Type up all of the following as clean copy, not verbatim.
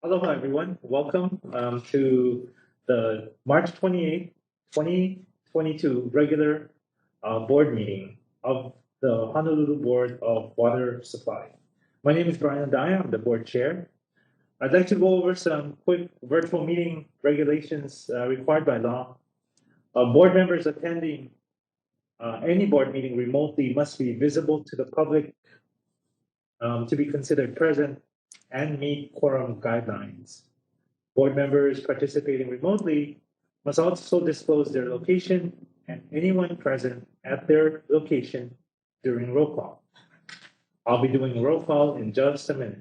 Aloha, everyone. Welcome to the March 28th, 2022 regular board meeting of the Honolulu Board of Water Supply. My name is Brian Daya. I'm the board chair. I'd like to go over some quick virtual meeting regulations required by law. Board members attending any board meeting remotely must be visible to the public to be considered present and meet quorum guidelines. Board members participating remotely must also disclose their location and anyone present at their location during roll call. I'll be doing a roll call in just a minute.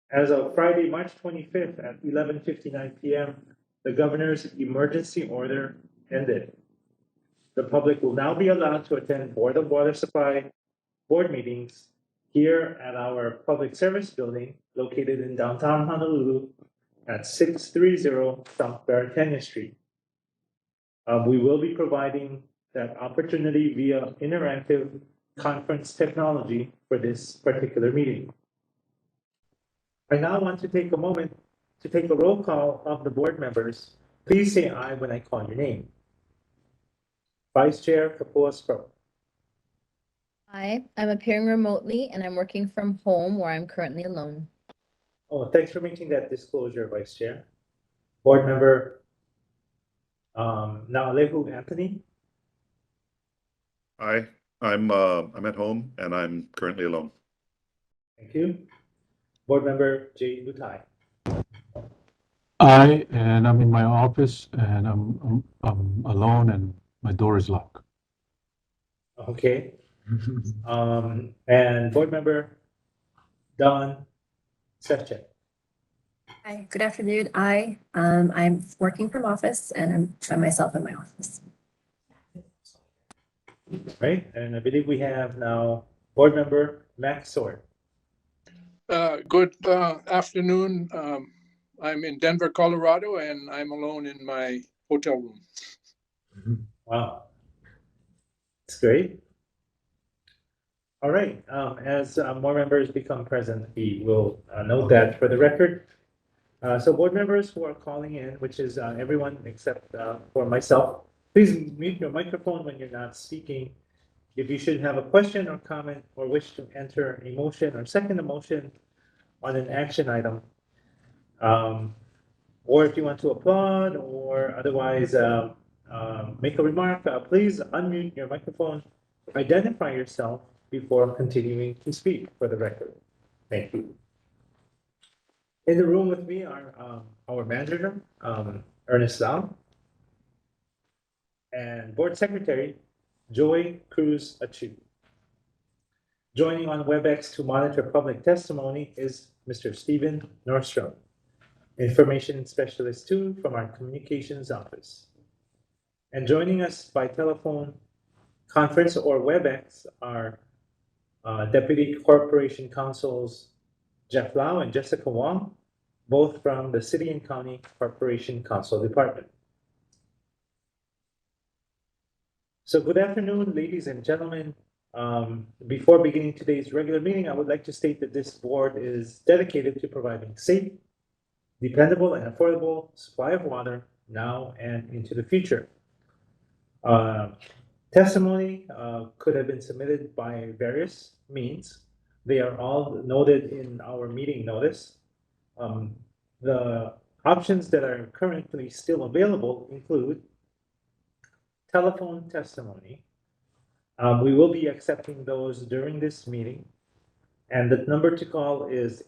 As of Friday, March 25th at 11:59 p.m., the governor's emergency order ended. The public will now be allowed to attend Board of Water Supply board meetings here at our public service building located in downtown Honolulu at 630 South Bertania Street. We will be providing that opportunity via interactive conference technology for this particular meeting. I now want to take a moment to take a roll call of the board members. Please say aye when I call your name. Vice Chair Kapua-Spro. Hi, I'm appearing remotely and I'm working from home where I'm currently alone. Oh, thanks for making that disclosure, Vice Chair. Board Member Naalehu Anthony. Hi, I'm at home and I'm currently alone. Thank you. Board Member Jay Lutai. And I'm in my office and I'm alone and my door is locked. Okay. And Board Member Don Sefcik. Hi, good afternoon. I'm working from office and I'm by myself in my office. Right, and I believe we have now Board Member Max Sword. Good afternoon. I'm in Denver, Colorado, and I'm alone in my hotel room. Wow, that's great. All right, as more members become present, we will note that for the record. So board members who are calling in, which is everyone except for myself, please mute your microphone when you're not speaking. If you should have a question or comment or wish to enter a motion or second a motion on an action item, or if you want to applaud or otherwise make a remark, please unmute your microphone, identify yourself before continuing to speak for the record. Thank you. In the room with me are our manager, Ernest Lau, and board secretary, Joy Cruz Achu. Joining on WebEx to monitor public testimony is Mr. Stephen Nordstrom, Information Specialist 2 from our Communications Office. And joining us by telephone conference or WebEx are Deputy Corporation Counsels Jeff Lau and Jessica Wong, both from the City and County Corporation Counsel Department. So good afternoon, ladies and gentlemen. Before beginning today's regular meeting, I would like to state that this board is dedicated to providing safe, dependable, and affordable supply of water now and into the future. Testimony could have been submitted by various means. They are all noted in our meeting notice. The options that are currently still available include telephone testimony. We will be accepting those during this meeting. And the number to call is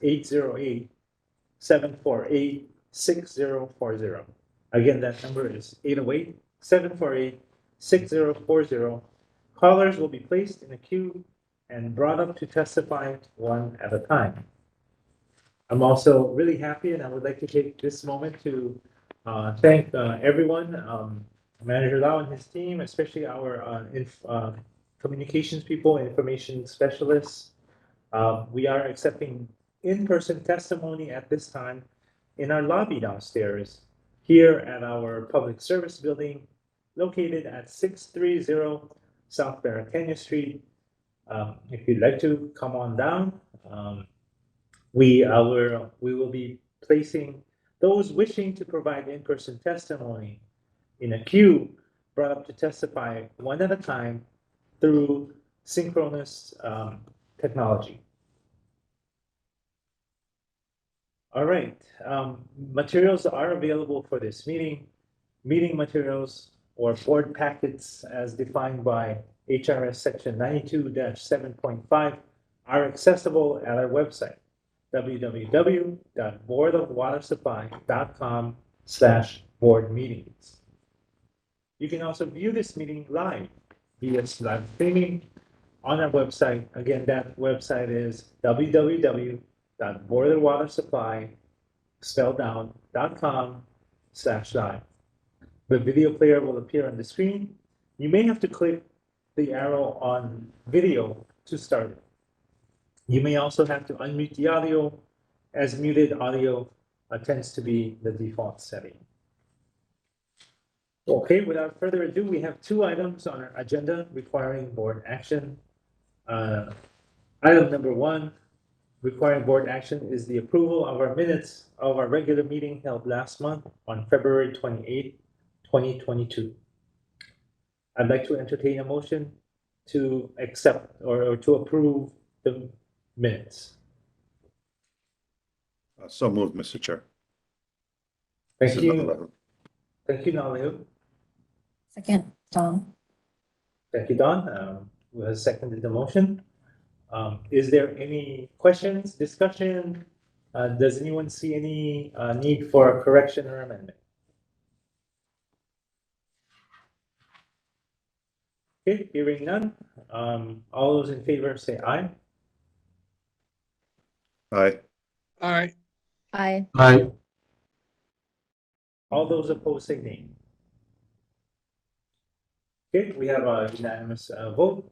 808-748-6040. Again, that number is 808-748-6040. Callers will be placed in a queue and brought up to testify one at a time. I'm also really happy, and I would like to take this moment to thank everyone, Manager Lau and his team, especially our communications people, information specialists. We are accepting in-person testimony at this time in our lobby downstairs here at our public service building located at 630 South Bertania Street. If you'd like to come on down, we will be placing those wishing to provide in-person testimony in a queue brought up to testify one at a time through synchronous technology. All right, materials are available for this meeting. Meeting materials or board packets as defined by HRS section 92-7.5 are accessible at our website, www.boardofwatersupply.com/board meetings. You can also view this meeting live via live streaming on our website. Again, that website is www.boardofwatersupply.com/live. The video player will appear on the screen. You may have to click the arrow on video to start it. You may also have to unmute the audio, as muted audio tends to be the default setting. Okay, without further ado, we have two items on our agenda requiring board action. Item number one, requiring board action, is the approval of our minutes of our regular meeting held last month on February 28th, 2022. I'd like to entertain a motion to accept or to approve the minutes. So moved, Mr. Chair. Thank This is you. Naleo. Thank you, Naliu. Second, Tom. Thank you, Don. Who has seconded the motion? Is there any questions, discussion? Does anyone see any need for a correction or amendment? Okay, hearing none. All those in favor say aye. Aye. Aye. Aye. Aye. All those opposed say nay. Okay, we have a unanimous vote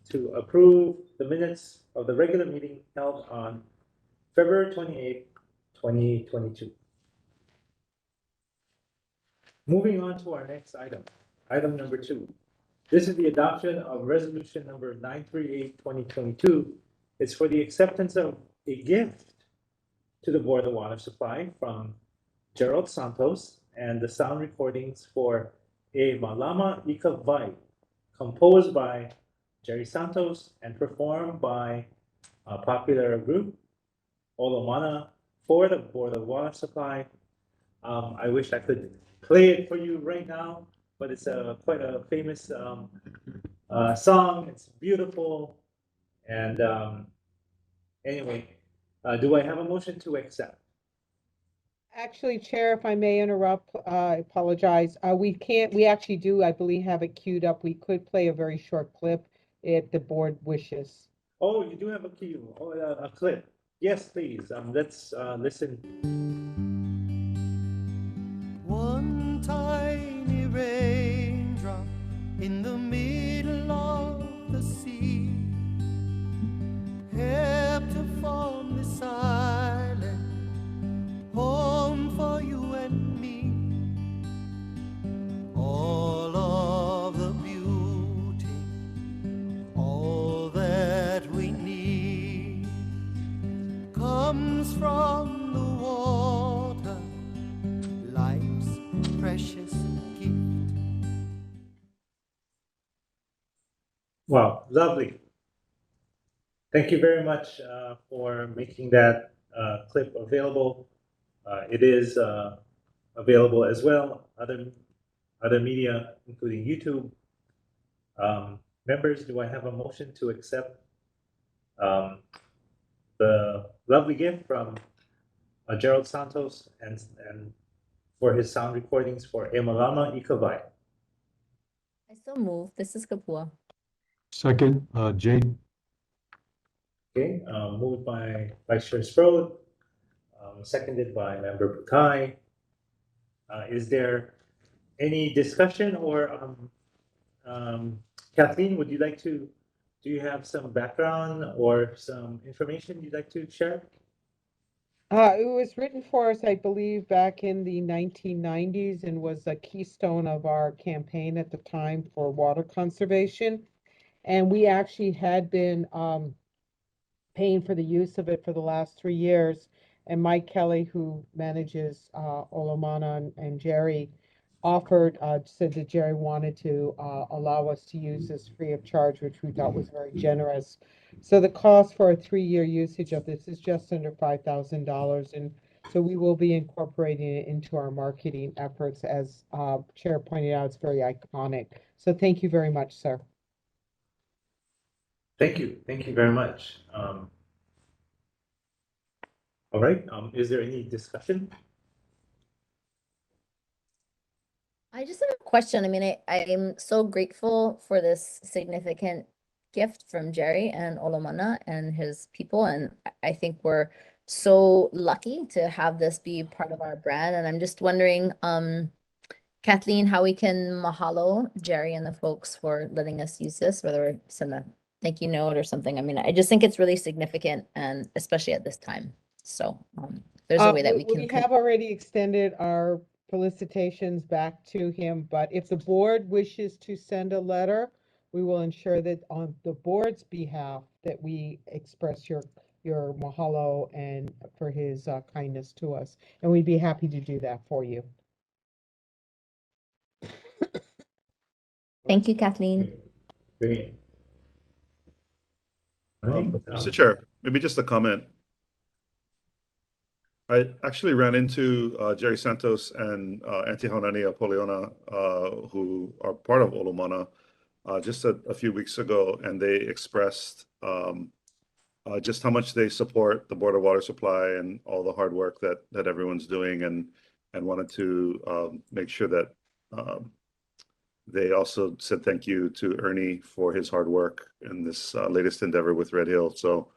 to approve the minutes of the regular meeting held on February 28th, 2022. Moving on to our next item, item number 2. This is the adoption of resolution number 938/2022. It's for the acceptance of a gift to the Board of Water Supply from Gerald Santos and the sound recordings for a Malama Ika Vai, composed by Jerry Santos and performed by a popular group, Olomana, for the Board of Water Supply. I wish I could play it for you right now, but it's quite a famous song. It's beautiful. And anyway, do I have a motion to accept? Actually, Chair, if I may interrupt, I apologize. We actually do, I believe, have it queued up. We could play a very short clip if the board wishes. Oh, you do have a cue, a clip. Yes, please. Let's listen. One tiny raindrop in the middle of the sea helped to form this island, home for you and me. All of the beauty, all that we need comes from the water, life's precious gift. Wow, lovely. Thank you very much for making that clip available. It is available as well, other media, including YouTube. Members, do I have a motion to accept the lovely gift from Gerald Santos and for his sound recordings for Emalama Ikavai? I still move. This is Kapua. Second, Jade. Okay, moved by Vice Chair Sprode, seconded by Member Bukai. Is there any discussion or Kathleen, would you like to, do you have some background or some information you'd like to share? It was written for us, I believe, back in the 1990s and was a keystone of our campaign at the time for water conservation. And we actually had been paying for the use of it for the last 3 years. And Mike Kelly, who manages Olomana and Jerry, said that Jerry wanted to allow us to use this free of charge, which we thought was very generous. So the cost for a 3-year usage of this is just under $5,000. And so we will be incorporating it into our marketing efforts. As Chair pointed out, it's very iconic. So thank you very much, sir. Thank you very much. All right, is there any discussion? I just have a question. I mean, I'm so grateful for this significant gift from Jerry and Olomana and his people. And I think we're so lucky to have this be part of our brand. And I'm just wondering, Kathleen, how we can mahalo Jerry and the folks for letting us use this, whether we send a thank you note or something. I mean, I just think it's really significant, and especially at this time. So there's a way that we can. We have already extended our felicitations back to him, but if the board wishes to send a letter, we will ensure that on the board's behalf that we express your mahalo and for his kindness to us, and we'd be happy to do that for you. Thank you, Kathleen. Great. All right, Mr. Chair, maybe just a comment. I actually ran into Jerry Santos and Antihaunani Apoliona, who are part of Olomana, just a few weeks ago, and they expressed just how much they support the Board of Water Supply and all the hard work that everyone's doing, and wanted to make sure that they also said thank you to Ernie for his hard work in this latest endeavor with Red Hill. So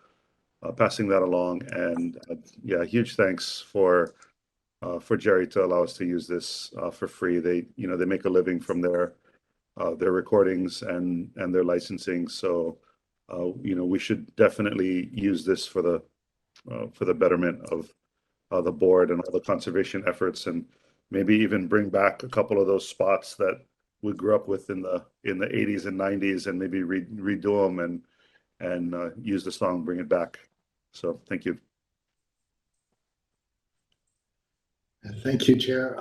passing that along, and yeah, huge thanks for Jerry to allow us to use this for free. They make a living from their recordings and their licensing. So we should definitely use this for the betterment of the board and all the conservation efforts, and maybe even bring back a couple of those spots that we grew up with in the 80s and 90s, and maybe redo them and use the song, bring it back. So thank you. Thank you, Chair.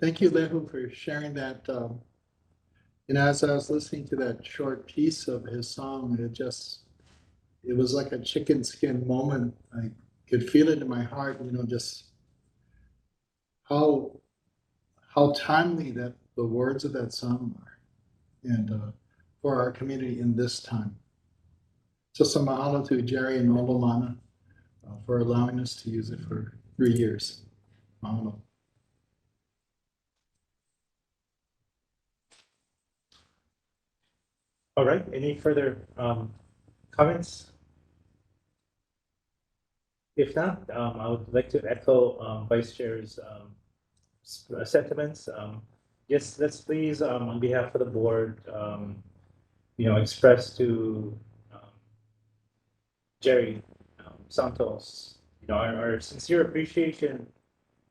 Thank you, Lehu, for sharing that. As I was listening to that short piece of his song, it was like a chicken skin moment. I could feel it in my heart, just how timely that the words of that song are, and for our community in this time. So some mahalo to Jerry and Olomana for allowing us to use it for 3 years. Mahalo. All right, any further comments? If not, I would like to echo Vice Chair's sentiments. Yes, let's please, on behalf of the board, express to Jerry Santos, our sincere appreciation.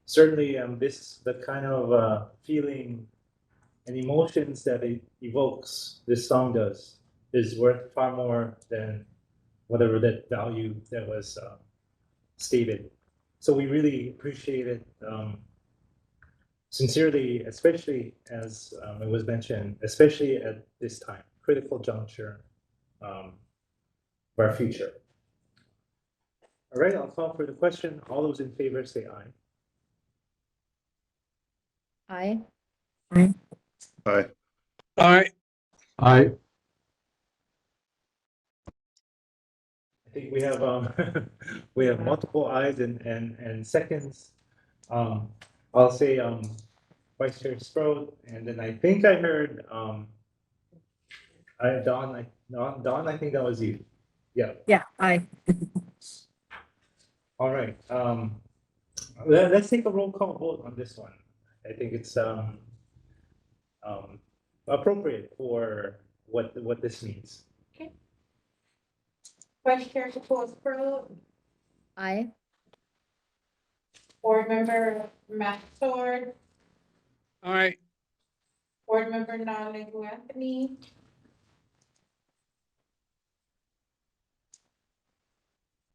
Certainly, the kind of feeling and emotions that it evokes, this song does, is worth far more than whatever that value that was stated. So we really appreciate it sincerely, especially as it was mentioned, especially at this time, critical juncture of our future. All right, I'll call for the question. All those in favor say aye. Aye. Hi. Aye. I, I think we have we have multiple ayes and seconds. I'll say Vice Chair Sproat, and then I think I heard Don, I think that was you. Yeah. Yeah, aye. All right. Let's take a roll call vote on this one. I think it's appropriate for what this means. Vice Chair Sproat, Aye. Board Member Matt Sword, Aye. Board Member Nalegu Anthony,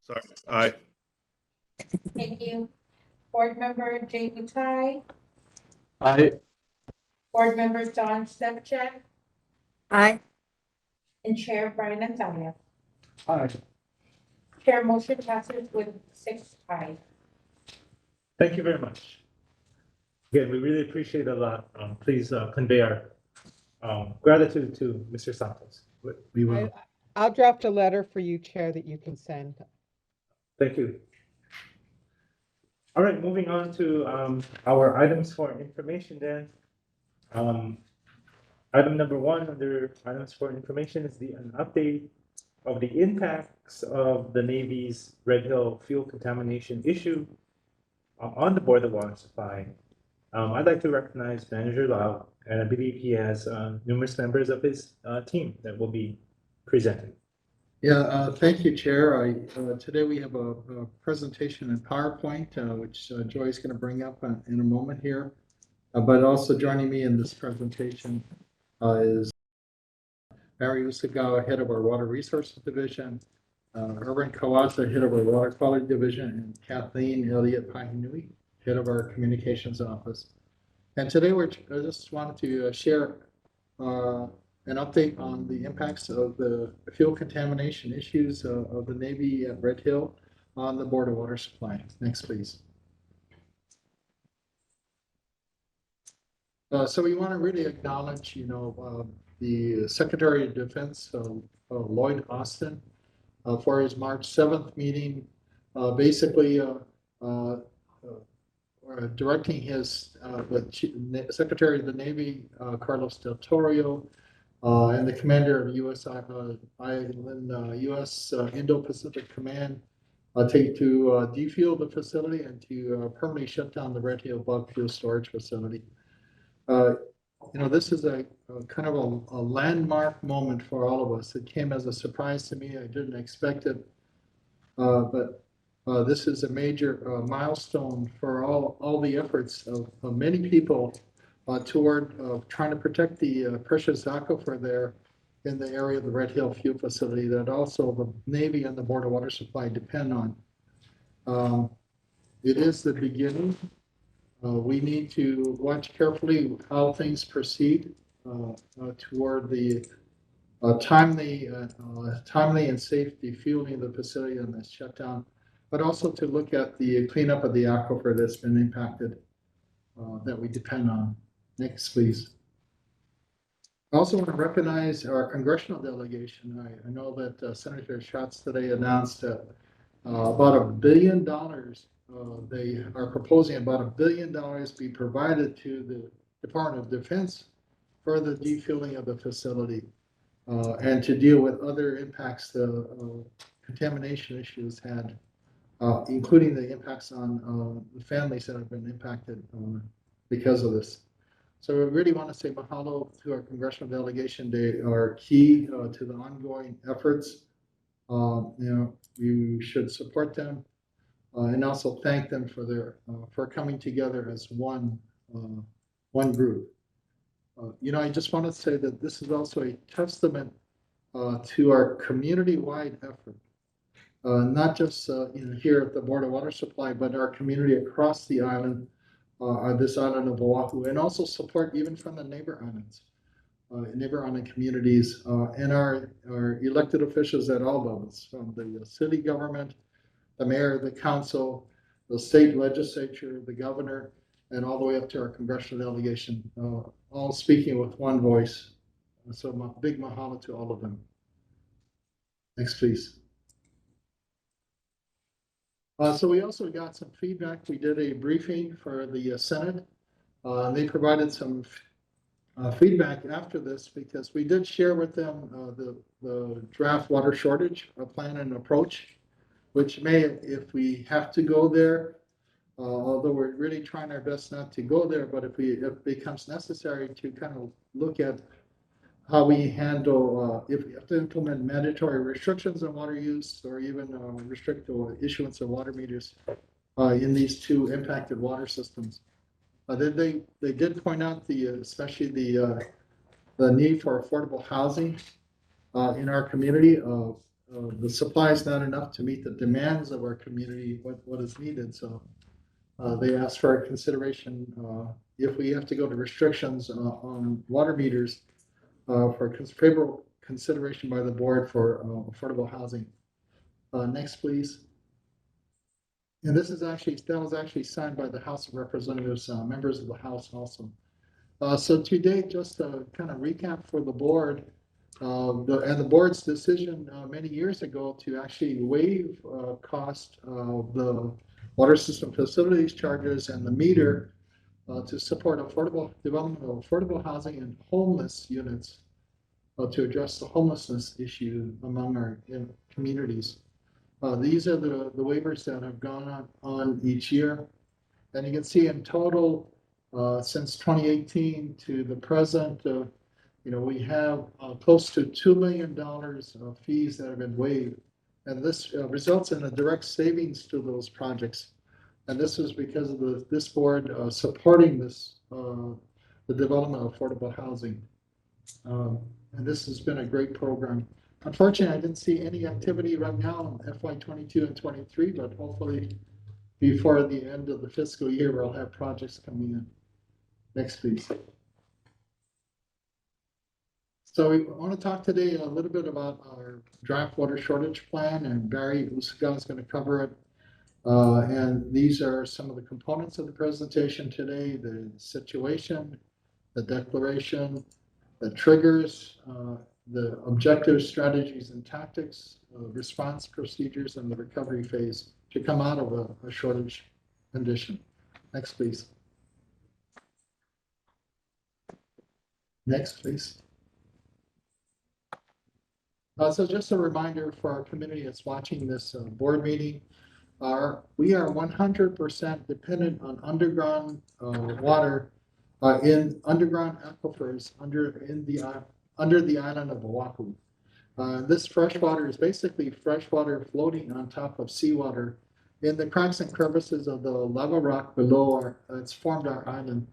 Sorry. Aye. Thank you. Board Member Jamie Tai, Aye. Board Member John Stepchak, Aye. and Chair Brian Natalia. Aye. Chair motion passes with 6 ayes. Thank you very much. Again, we really appreciate it a lot. Please convey our gratitude to Mr. Santos. We will. I'll draft a letter for you, Chair, that you can send. Thank you. All right, moving on to our items for information then. Item number 1 under items for information is an update of the impacts of the Navy's Red Hill fuel contamination issue on the Board of Water Supply. I'd like to recognize Manager Lau, and I believe he has numerous members of his team that will be presenting. Yeah, thank you, Chair. Today we have a presentation in PowerPoint, which Joy is going to bring up in a moment here. But also joining me in this presentation is Mary Usagawa, head of our Water Resources Division, Irwin Kawasa, head of our Water Quality Division, and Kathleen Elliott Pahinui, head of our Communications Office. And today I just wanted to share an update on the impacts of the fuel contamination issues of the Navy at Red Hill on the Board of Water Supply. Next, please. So we want to really acknowledge, the Secretary of Defense, Lloyd Austin, for his March 7th meeting, basically directing his the Secretary of the Navy, Carlos Del Toro, and the commander of U.S. Indo-Pacific Command to defuel the facility and to permanently shut down the Red Hill bulk fuel storage facility. This is a kind of a landmark moment for all of us. It came as a surprise to me. I didn't expect it, but this is a major milestone for all the efforts of many people toward trying to protect the precious aquifer there in the area of the Red Hill fuel facility that also the Navy and the Board of Water Supply depend on. It is the beginning. We need to watch carefully how things proceed toward the timely and safe defueling of the facility and the shutdown, but also to look at the cleanup of the aquifer that's been impacted that we depend on. Next, please. I also want to recognize our congressional delegation. I know that Senator Schatz today announced about $1 billion. They are proposing about $1 billion be provided to the Department of Defense for the defueling of the facility and to deal with other impacts the contamination issues had, including the impacts on the families that have been impacted because of this. So we really want to say mahalo to our congressional delegation. They are key to the ongoing efforts. You should support them and also thank them for their for coming together as one group. I just want to say that this is also a testament to our community-wide effort, not just here at the Board of Water Supply, but our community across the island. This island of Oahu, and also support even from the neighbor islands, neighbor island communities, and our elected officials at all levels, from the city government, the mayor, the council, the state legislature, the governor, and all the way up to our congressional delegation, all speaking with one voice. So big mahalo to all of them. Next, please. So we also got some feedback. We did a briefing for the Senate. And they provided some feedback after this because we did share with them the draft water shortage plan and approach, which may, if we have to go there, although we're really trying our best not to go there, but if it becomes necessary to kind of look at how we handle if we have to implement mandatory restrictions on water use or even restrict the issuance of water meters in these two impacted water systems. Then they did point out especially the need for affordable housing in our community. the supply is not enough to meet the demands of our community, what is needed. So they asked for our consideration if we have to go to restrictions on water meters for favorable consideration by the board for affordable housing. Next, please. And this is actually, that was actually signed by the House of Representatives, members of the House also. So to date, just to kind of recap for the board, and the board's decision many years ago to actually waive cost of the water system facilities charges and the meter to support affordable development of affordable housing and homeless units to address the homelessness issue among our communities. These are the waivers that have gone on each year. And you can see in total, since 2018 to the present, we have close to $2 million of fees that have been waived. And this results in a direct savings to those projects. And this is because of this board supporting this, the development of affordable housing. And this has been a great program. Unfortunately, I didn't see any activity right now in FY22 and 23, but hopefully before the end of the fiscal year, we'll have projects coming in. Next, please. So we want to talk today a little bit about our draft water shortage plan, and Barry Usuga is going to cover it. And these are some of the components of the presentation today: the situation, the declaration, the triggers, the objectives, strategies, and tactics, response procedures, and the recovery phase to come out of a shortage condition. Next, please. Next, please. So just a reminder for our community that's watching this board meeting, we are 100% dependent on underground water in underground aquifers under the island of Oahu. This fresh water is basically fresh water floating on top of seawater in the cracks and crevices of the lava rock below it's formed our island.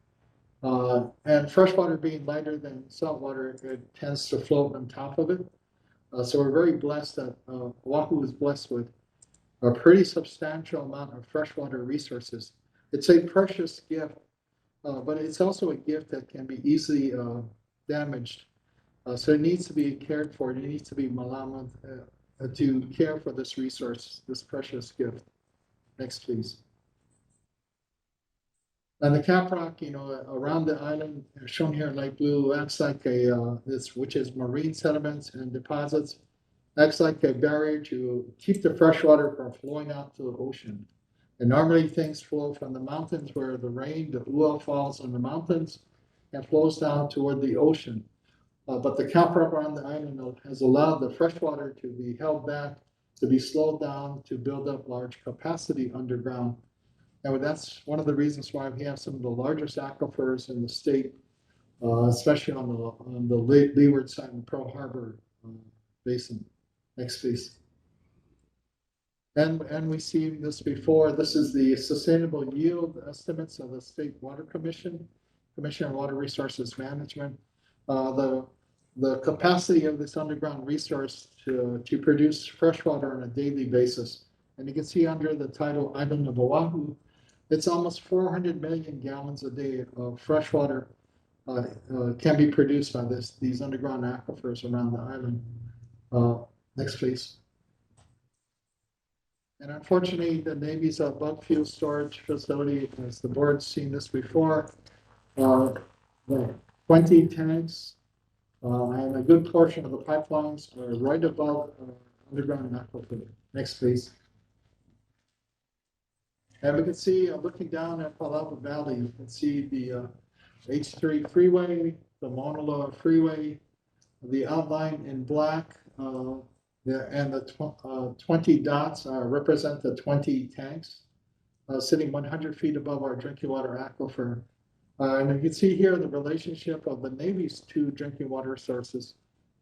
And fresh water being lighter than salt water, it tends to float on top of it. So we're very blessed that Oahu is blessed with a pretty substantial amount of freshwater resources. It's a precious gift, but it's also a gift that can be easily damaged. So it needs to be cared for. It needs to be malaman to care for this resource, this precious gift. Next, please. And the caprock, around the island, shown here in light blue, acts like which is marine sediments and deposits, acts like a barrier to keep the fresh water from flowing out to the ocean. And normally things flow from the mountains where the rain, the ua falls on the mountains and flows down toward the ocean. But the caprock around the island has allowed the fresh water to be held back, to be slowed down, to build up large capacity underground. And that's one of the reasons why we have some of the largest aquifers in the state, especially on the leeward side of Pearl Harbor Basin. Next, please. And we've seen this before. This is the sustainable yield estimates of the State Water Commission on Water Resources Management. The capacity of this underground resource to produce fresh water on a daily basis. And you can see under the title Island of Oahu, it's almost 400 million gallons a day of fresh water can be produced by these underground aquifers around the island. Next, please. And unfortunately, the Navy's bug fuel storage facility, as the board's seen this before, 20 tanks, and a good portion of the pipelines are right above underground aquifer. Next, please. And we can see, looking down at Palava Valley, you can see the H3 freeway, the Mauna Loa freeway, the outline in black, and the 20 dots represent the 20 tanks sitting 100 feet above our drinking water aquifer. And you can see here the relationship of the Navy's two drinking water sources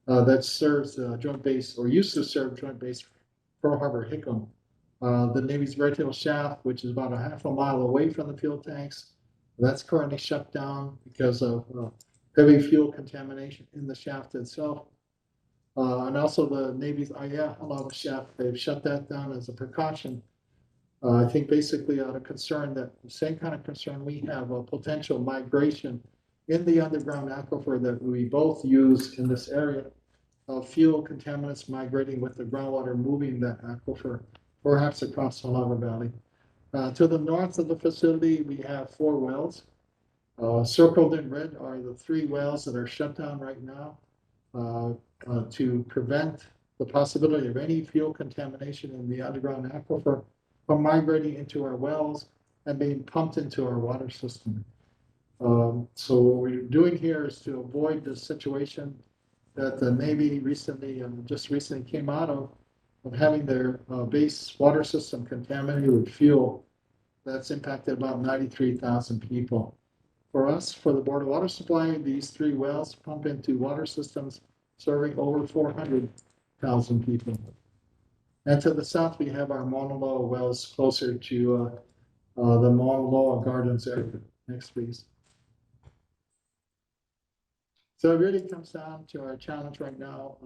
that serves Joint Base, or used to serve Joint Base Pearl Harbor Hickam. The Navy's Red Hill Shaft, which is about a half a mile away from the fuel tanks, that's currently shut down because of heavy fuel contamination in the shaft itself. And also the Navy's Halawa shaft, they've shut that down as a precaution. I think basically out of concern that the same kind of concern we have a potential migration in the underground aquifer that we both use in this area of fuel contaminants migrating with the groundwater moving that aquifer, perhaps across the Halawa Valley. To the north of the facility, we have 4 wells. Circled in red are the 3 wells that are shut down right now to prevent the possibility of any fuel contamination in the underground aquifer from migrating into our wells and being pumped into our water system. So what we're doing here is to avoid the situation that the Navy just recently came out of having their base water system contaminated with fuel that's impacted about 93,000 people. For us, for the Board of Water Supply, these 3 wells pump into water systems serving over 400,000 people. And to the south, we have our Mauna Loa wells closer to the Mauna Loa Gardens area. Next, please. So it really comes down to our challenge right now,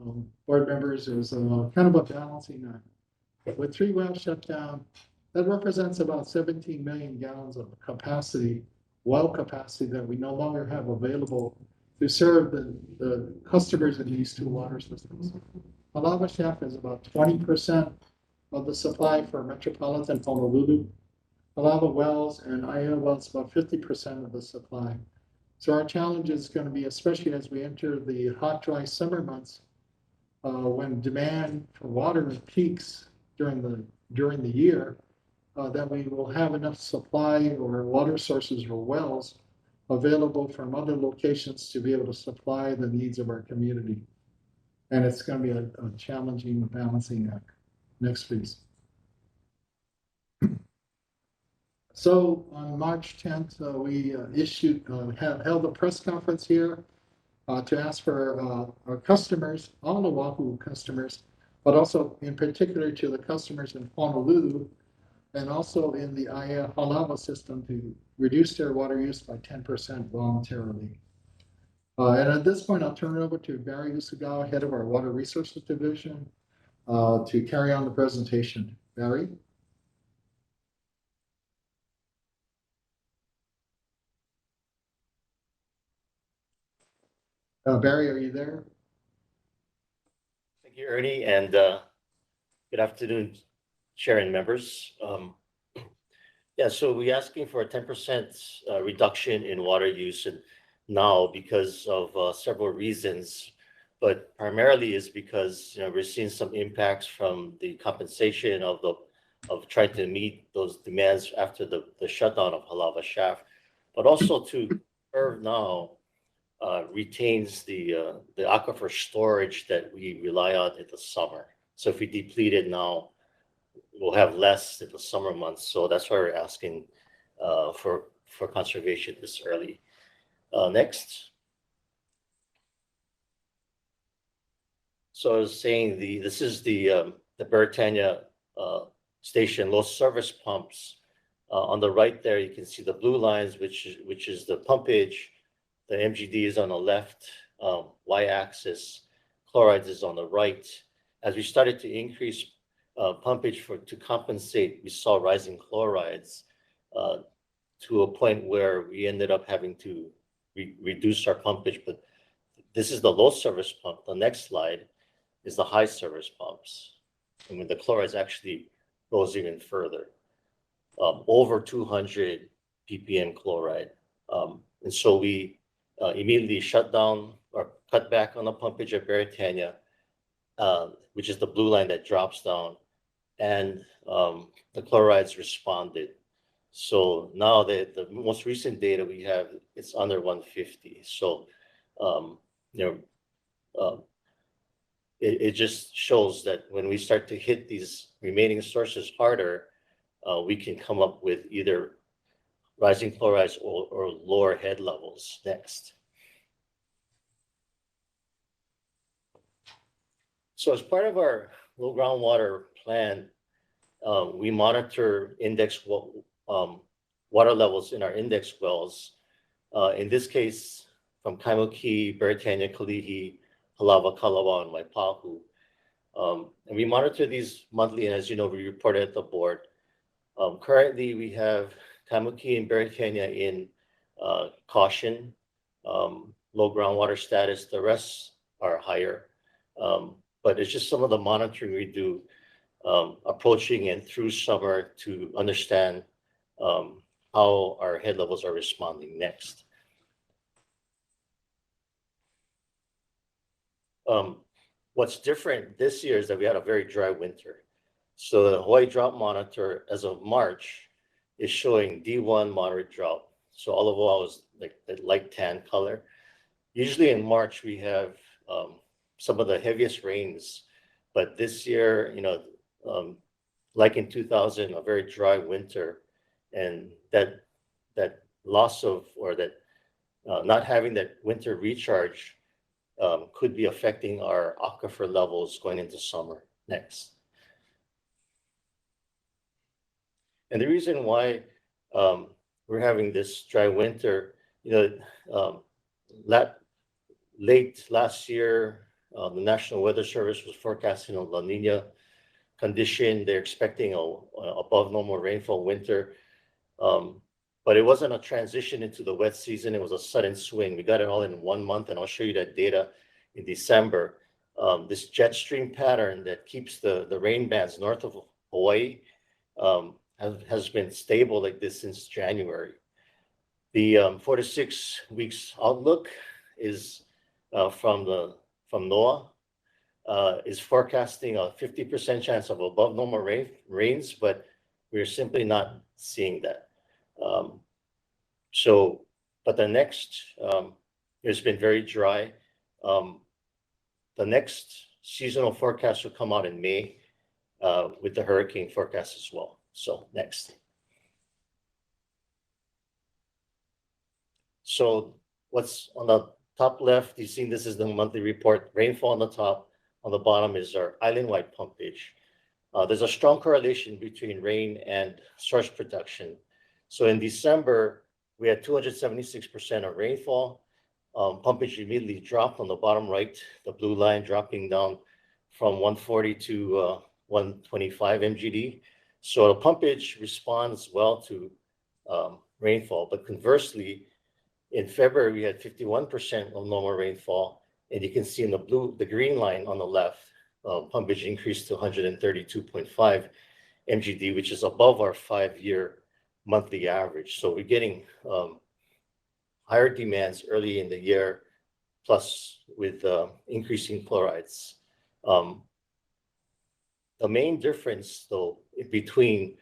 board members, is kind of a balancing act. With 3 wells shut down, that represents about 17 million gallons of capacity, well capacity that we no longer have available to serve the customers in these 2 water systems. Halawa Shaft is about 20% of the supply for metropolitan Honolulu. Halawa Wells and Aiea Wells about 50% of the supply. So our challenge is going to be, especially as we enter the hot, dry summer months, when demand for water peaks during the year, that we will have enough supply or water sources or wells available from other locations to be able to supply the needs of our community. And it's going to be a challenging balancing act. Next, please. So on March 10th, we held a press conference here to ask for our customers, all Oahu customers, but also in particular to the customers in Honolulu and also in the Aiea Halawa system to reduce their water use by 10% voluntarily. And at this point, I'll turn it over to Barry Usagawa, head of our Water Resources Division, to carry on the presentation. Barry? Barry, are you there? Thank you, Ernie, and good afternoon, Chair and members. Yeah, so we're asking for a 10% reduction in water use now because of several reasons, but primarily is because we're seeing some impacts from the compensation of trying to meet those demands after the shutdown of Halawa Shaft, but also to serve now retains the aquifer storage that we rely on in the summer. So if we deplete it now, we'll have less in the summer months. So that's why we're asking for conservation this early. Next. So I was saying this is the Bertania station low service pumps. On the right there, you can see the blue lines, which is the pumpage. The MGD is on the left, y-axis. Chlorides is on the right. As we started to increase pumpage to compensate, we saw rising chlorides to a point where we ended up having to reduce our pumpage. But this is the low service pump. The next slide is the high service pumps. And when the chlorides actually goes even further, over 200 ppm chloride. And so we immediately shut down or cut back on the pumpage at Bertania, which is the blue line that drops down, and the chlorides responded. So now the most recent data we have, it's under 150. So it just shows that when we start to hit these remaining sources harder, we can come up with either rising chlorides or lower head levels. Next. So as part of our low groundwater plan, we monitor water levels in our index wells. In this case, from Kaimoki, Bertania, Kalihi, Palava, Kalawa, and Waipahu. And we monitor these monthly, and as you know, we report it at the board. Currently, we have Kamuki and Bertania in caution, low groundwater status. The rest are higher. But it's just some of the monitoring we do approaching and through summer to understand how our head levels are responding next. What's different this year is that we had a very dry winter. So the Hawaii Drought Monitor, as of March, is showing D1 moderate drought. So all of all is like the light tan color. Usually in March, we have some of the heaviest rains, but this year, like in 2000, a very dry winter, and that loss of, or that not having that winter recharge could be affecting our aquifer levels going into summer next. And the reason why we're having this dry winter, late last year, the National Weather Service was forecasting a La Nina condition. They're expecting a above normal rainfall winter. But it wasn't a transition into the wet season. It was a sudden swing. We got it all in 1 month, and I'll show you that data in December. This jet stream pattern that keeps the rain bands north of Hawaii has been stable like this since January. The 4 to 6 weeks outlook is from NOAA, is forecasting a 50% chance of above normal rains, but we're simply not seeing that. But the next, it's been very dry. The next seasonal forecast will come out in May with the hurricane forecast as well. So next. So what's on the top left, you've seen this is the monthly report, rainfall on the top. On the bottom is our island-wide pumpage. There's a strong correlation between rain and source production. So in December, we had 276% of rainfall. Pumpage immediately dropped on the bottom right, the blue line dropping down from 140 to 125 MGD. So the pumpage responds well to rainfall, but conversely, in February, we had 51% of normal rainfall, and you can see in the green line on the left, pumpage increased to 132.5 MGD, which is above our 5-year monthly average. So we're getting higher demands early in the year, plus with increasing chlorides. The main difference, though, between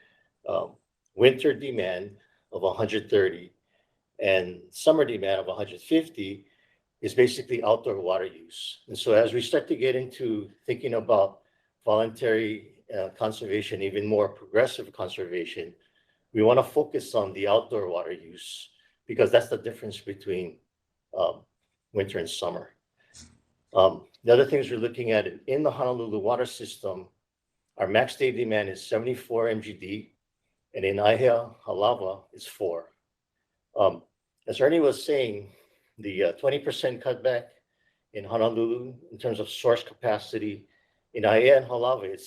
winter demand of 130 and summer demand of 150 is basically outdoor water use. And so as we start to get into thinking about voluntary conservation, even more progressive conservation, we want to focus on the outdoor water use because that's the difference between winter and summer. The other things we're looking at in the Honolulu water system, our max day demand is 74 MGD, and in Aiea, Halawa is 4. As Ernie was saying, the 20% cutback in Honolulu in terms of source capacity, in Aiea and Halawa,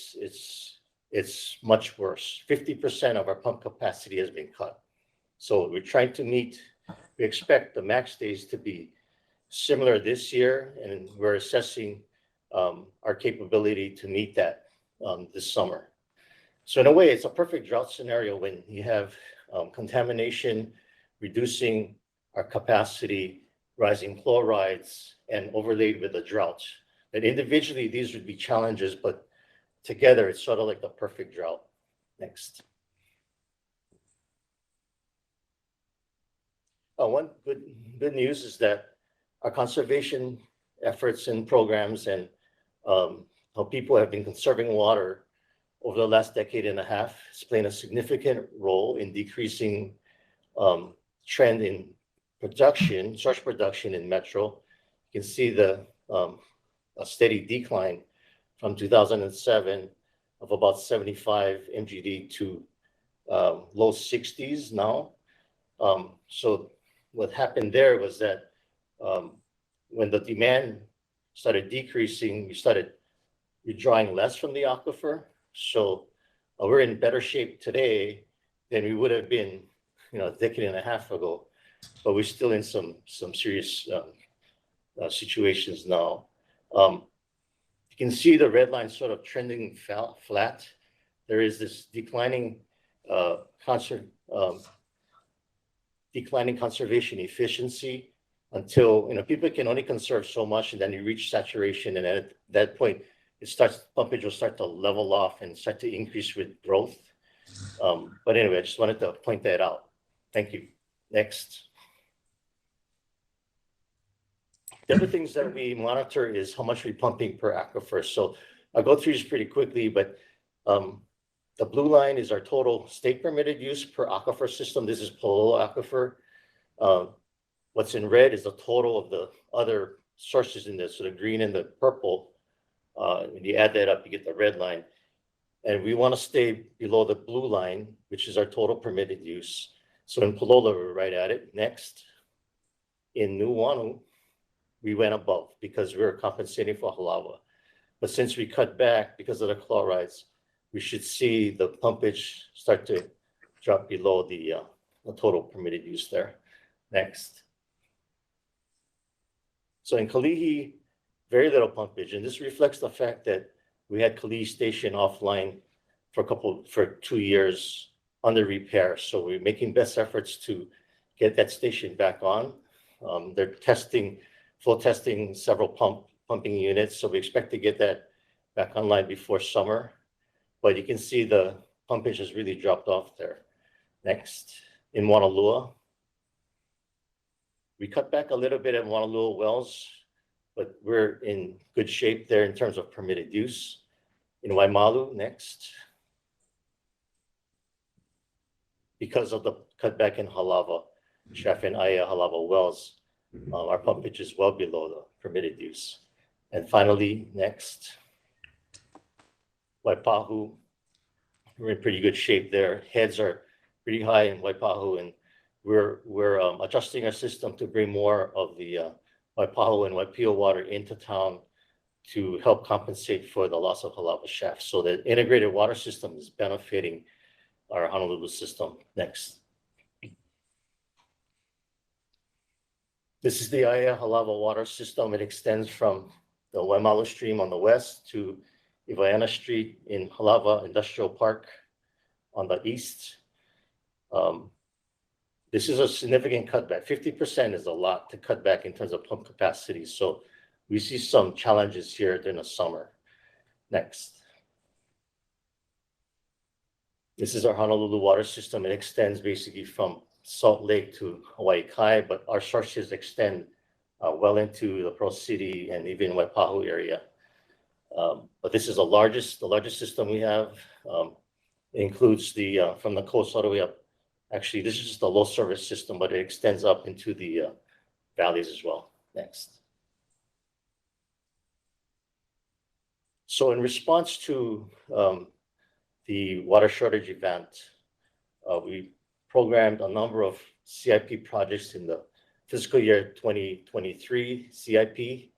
it's much worse. 50% of our pump capacity has been cut. So we're trying to we expect the max days to be similar this year, and we're assessing our capability to meet that this summer. So in a way, it's a perfect drought scenario when you have contamination, reducing our capacity, rising chlorides, and overlaid with a drought. And individually, these would be challenges, but together, it's sort of like the perfect drought. Next. One good news is that our conservation efforts and programs and how people have been conserving water over the last decade and a half is playing a significant role in decreasing trend in production, source production in Metro. You can see a steady decline from 2007 of about 75 MGD to low 60s now. So what happened there was that when the demand started decreasing, you're drawing less from the aquifer. So we're in better shape today than we would have been, a decade and a half ago. But we're still in some serious situations now. You can see the red line sort of trending flat. There is this declining conservation efficiency until people can only conserve so much, and then you reach saturation, and at that point, pumpage will start to level off and start to increase with growth. But anyway, I just wanted to point that out. Thank you. Next. The other things that we monitor is how much we're pumping per aquifer. So I'll go through this pretty quickly, but the blue line is our total state permitted use per aquifer system. This is Palolo Aquifer. What's in red is the total of the other sources in this, so the green and the purple. When you add that up, you get the red line. And we want to stay below the blue line, which is our total permitted use. So in Palolo, we're right at it. Next, in Nuuanu, we went above because we were compensating for halawa. But since we cut back because of the chlorides, we should see the pumpage start to drop below the total permitted use there. Next. So in Kalihi, very little pumpage, and this reflects the fact that we had Kalihi Station offline for 2 years under repair. So we're making best efforts to get that station back on. They're full testing several pumping units, so we expect to get that back online before summer. But you can see the pumpage has really dropped off there. Next, in Honolulu, we cut back a little bit at Honolulu wells, but we're in good shape there in terms of permitted use. In Waimalu, next, because of the cutback in Halawa, Shaft and Aya Halawa wells, our pumpage is well below the permitted use. And finally, next, Waipahu, we're in pretty good shape there. Heads are pretty high in Waipahu, and we're adjusting our system to bring more of the Waipahu and Waipio water into town to help compensate for the loss of Halawa Shaft. So the integrated water system is benefiting our Honolulu system. Next. This is the Aya Halawa water system. It extends from the Waimalu stream on the west to Iwaiana Street in Halawa Industrial Park on the east. This is a significant cutback. 50% is a lot to cut back in terms of pump capacity. So we see some challenges here during the summer. Next. This is our Honolulu water system. It extends basically from Salt Lake to Hawaii Kai, but our sources extend well into the Pearl City and even Waipahu area. But this is the largest system we have. It includes the from the coast all the way up. Actually, this is just a low service system, but it extends up into the valleys as well. Next. So in response to the water shortage event, we programmed a number of CIP projects in the fiscal year 2023 CIP,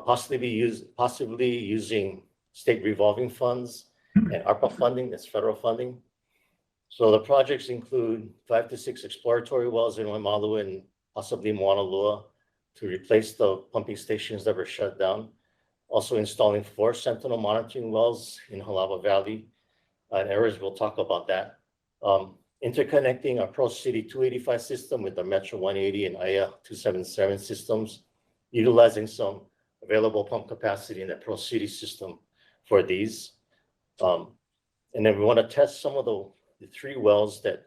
possibly using state revolving funds and ARPA funding, that's federal funding. So the projects include 5 to 6 exploratory wells in Waimalu and possibly Moanalua to replace the pumping stations that were shut down. Also installing 4 sentinel monitoring wells in Halawa Valley. And Erez will talk about that. Interconnecting our Pearl City 285 system with the Metro 180 and Aya 277 systems, utilizing some available pump capacity in the Pearl City system for these. And then we want to test some of the 3 wells that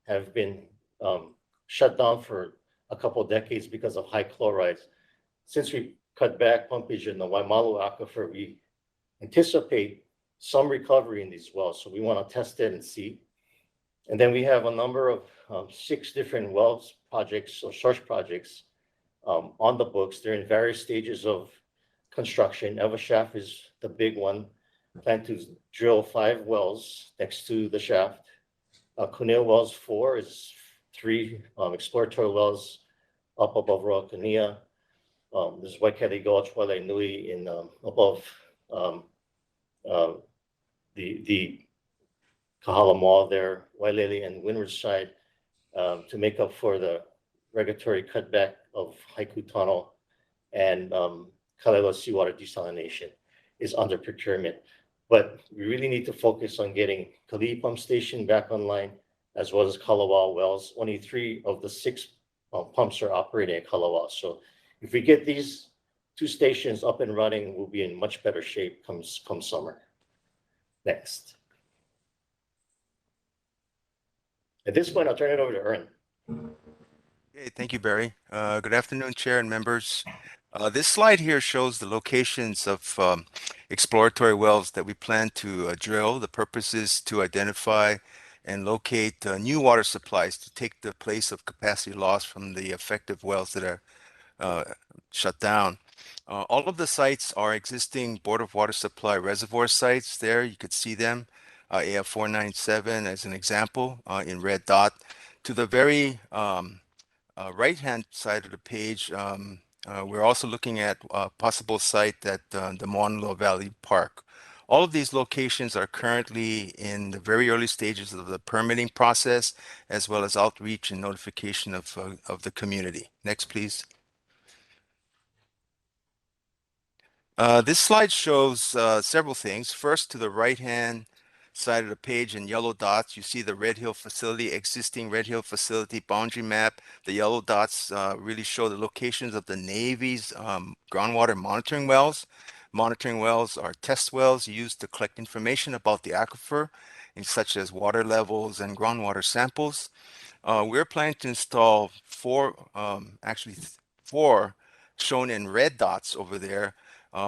have been shut down for a couple of decades because of high chlorides. Since we cut back pumpage in the Waimalu aquifer, we anticipate some recovery in these wells. So we want to test it and see. And then we have a number of 6 different wells projects or source projects on the books. They're in various stages of construction. Eva Shaft is the big one. Plan to drill 5 wells next to the shaft. Kuneo Wells 4 is 3 exploratory wells up above Roa Kunia. This is Waikele Gulch, Wale Nui in above the Kahala Mall there, Wailele and Windward Side, to make up for the regulatory cutback of Haiku Tunnel and Kalelo seawater desalination is under procurement. But we really need to focus on getting Kalihi Pump Station back online, as well as Kalawao Wells. Only 3 of the 6 pumps are operating at Kalawao. So if we get these 2 stations up and running, we'll be in much better shape come summer. Next. At this point, I'll turn it over to Ern. Okay, thank you, Barry. Good afternoon, Chair and members. This slide here shows the locations of exploratory wells that we plan to drill. The purpose is to identify and locate new water supplies to take the place of capacity loss from the effective wells that are shut down. All of the sites are existing Board of Water Supply reservoir sites there. You could see them, AF 497 as an example in red dot. To the very right-hand side of the page, we're also looking at a possible site at the Moanalo Valley Park. All of these locations are currently in the very early stages of the permitting process, as well as outreach and notification of the community. Next, please. This slide shows several things. First, to the right-hand side of the page in yellow dots, you see the Red Hill facility, existing Red Hill facility boundary map. The yellow dots really show the locations of the Navy's groundwater monitoring wells. Monitoring wells are test wells used to collect information about the aquifer, such as water levels and groundwater samples. We're planning to install 4 shown in red dots over there,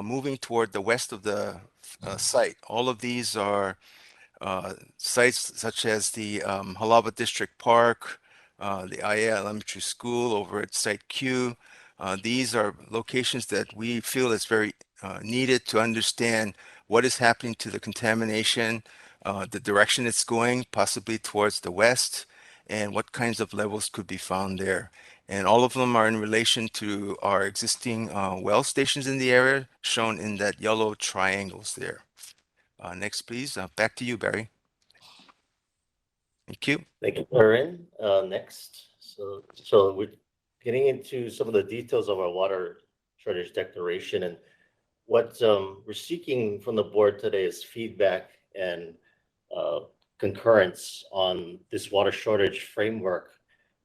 moving toward the west of the site. All of these are sites such as the Halawa District Park, the IA Elementary School over at Site Q. These are locations that we feel is very needed to understand what is happening to the contamination, the direction it's going, possibly towards the west, and what kinds of levels could be found there. And all of them are in relation to our existing well stations in the area, shown in that yellow triangles there. Next, please. Back to you, Barry. Thank you. Thank you, Ern. Next. So we're getting into some of the details of our water shortage declaration, and what we're seeking from the board today is feedback and concurrence on this water shortage framework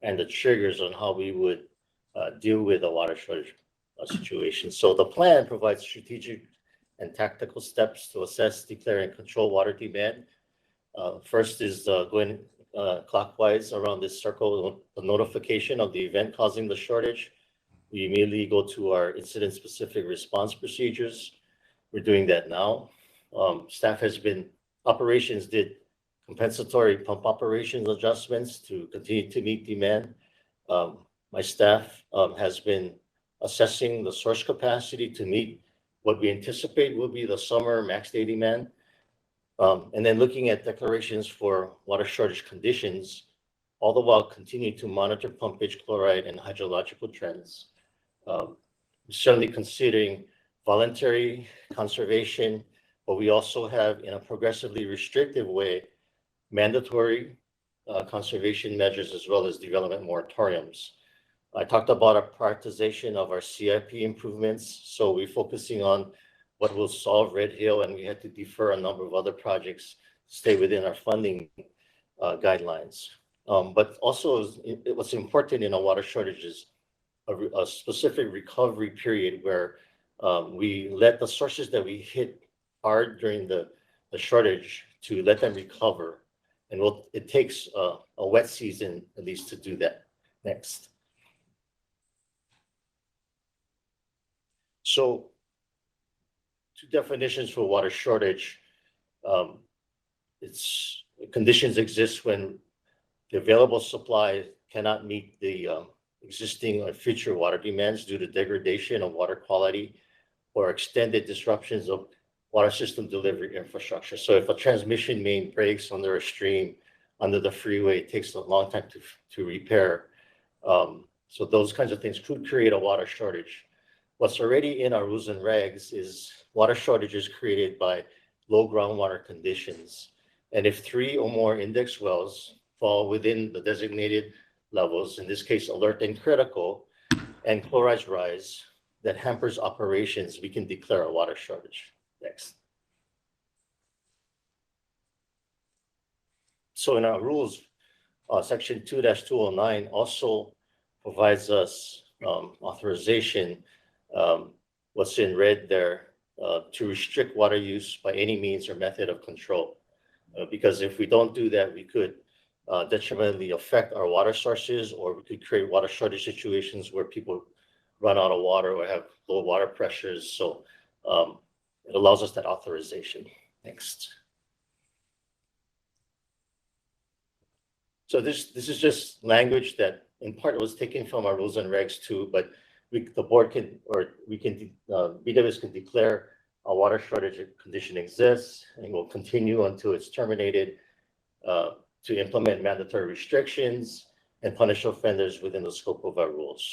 and the triggers on how we would deal with a water shortage situation. So the plan provides strategic and tactical steps to assess, declare, and control water demand. First is going clockwise around this circle, the notification of the event causing the shortage. We immediately go to our incident-specific response procedures. We're doing that now. Operations did compensatory pump operations adjustments to continue to meet demand. My staff has been assessing the source capacity to meet what we anticipate will be the summer max day demand. And then looking at declarations for water shortage conditions, all the while continue to monitor pumpage, chloride, and hydrological trends. Certainly considering voluntary conservation, but we also have, in a progressively restrictive way, mandatory conservation measures as well as development moratoriums. I talked about our prioritization of our CIP improvements. So we're focusing on what will solve Red Hill, and we had to defer a number of other projects to stay within our funding guidelines. But also what's important in a water shortage is a specific recovery period where we let the sources that we hit hard during the shortage to let them recover. And it takes a wet season at least to do that. Next. So 2 definitions for water shortage. Conditions exist when the available supply cannot meet the existing or future water demands due to degradation of water quality or extended disruptions of water system delivery infrastructure. So if a transmission main breaks under a stream, under the freeway, it takes a long time to repair. So those kinds of things could create a water shortage. what's already in our rules and regs is water shortages created by low groundwater conditions. And if 3 or more index wells fall within the designated levels, in this case, alert and critical, and chlorides rise, that hampers operations, we can declare a water shortage. Next. So in our rules, section 2-209 also provides us authorization, what's in red there, to restrict water use by any means or method of control. Because if we don't do that, we could detrimentally affect our water sources, or we could create water shortage situations where people run out of water or have low water pressures. So it allows us that authorization. Next. So this is just language that in part was taken from our rules and regs too, but the board can, or we can, BWS can declare a water shortage condition exists and will continue until it's terminated, to implement mandatory restrictions and punish offenders within the scope of our rules.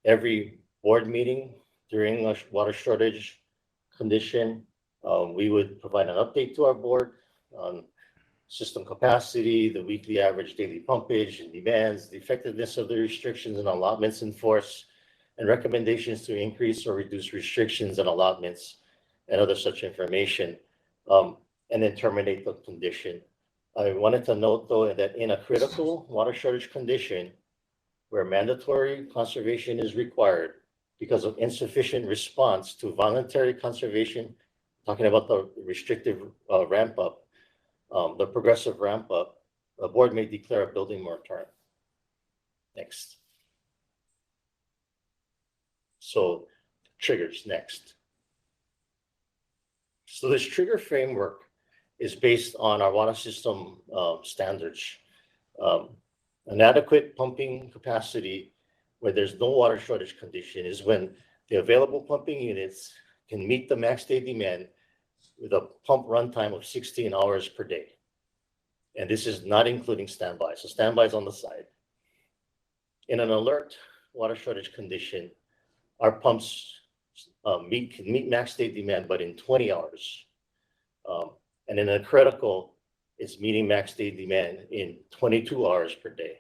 Every board meeting during a water shortage condition, we would provide an update to our board on system capacity, the weekly average daily pumpage and demands, the effectiveness of the restrictions and allotments in force, and recommendations to increase or reduce restrictions and allotments and other such information, and then terminate the condition. I wanted to note though that in a critical water shortage condition where mandatory conservation is required because of insufficient response to voluntary conservation, talking about the restrictive ramp up, the progressive ramp up, the board may declare a building moratorium. Next. So triggers next. So this trigger framework is based on our water system standards. An adequate pumping capacity where there's no water shortage condition is when the available pumping units can meet the max day demand with a pump runtime of 16 hours per day. And this is not including standby. So standby is on the side. In an alert water shortage condition, our pumps can meet max day demand, but in 20 hours. And in a critical, it's meeting max day demand in 22 hours per day.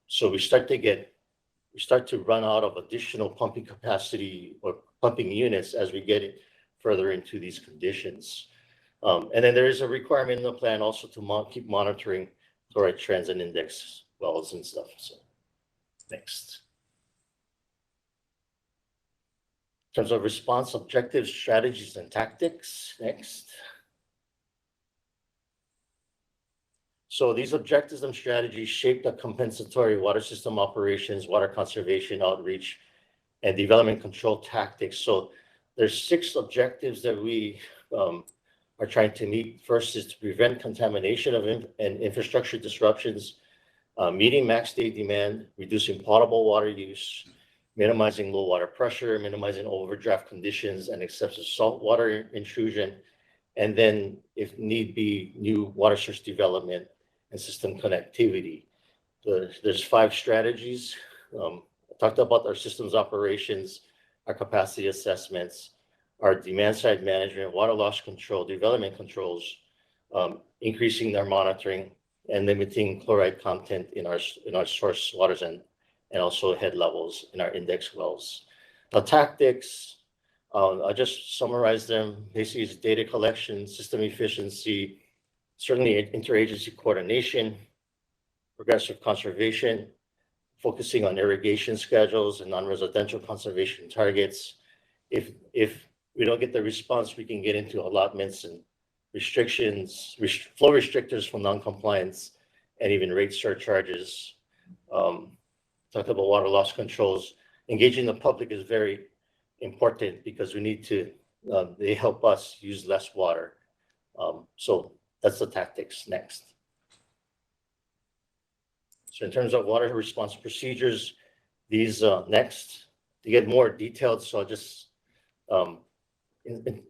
So we start to run out of additional pumping capacity or pumping units as we get it further into these conditions. And then there is a requirement in the plan also to keep monitoring chloride trends and index wells and stuff. So next. In terms of response objectives, strategies, and tactics, next. So these objectives and strategies shape the compensatory water system operations, water conservation, outreach, and development control tactics. So there's 6 objectives that we are trying to meet. First is to prevent contamination of and infrastructure disruptions, meeting max day demand, reducing potable water use, minimizing low water pressure, minimizing overdraft conditions and excessive saltwater intrusion, and then if need be, new water source development and system connectivity. There's 5 strategies. I talked about our systems operations, our capacity assessments, our demand side management, water loss control, development controls, increasing their monitoring, and limiting chloride content in our source waters and also head levels in our index wells. The tactics, I'll just summarize them. Basically, it's data collection, system efficiency, certainly interagency coordination, progressive conservation, focusing on irrigation schedules and non-residential conservation targets. If we don't get the response, we can get into allotments and restrictions, flow restrictors from non-compliance, and even rate surcharges. Talk about water loss controls. Engaging the public is very important because we need to, they help us use less water. So that's the tactics next. So in terms of water response procedures, these next, to get more detailed, so I'll just,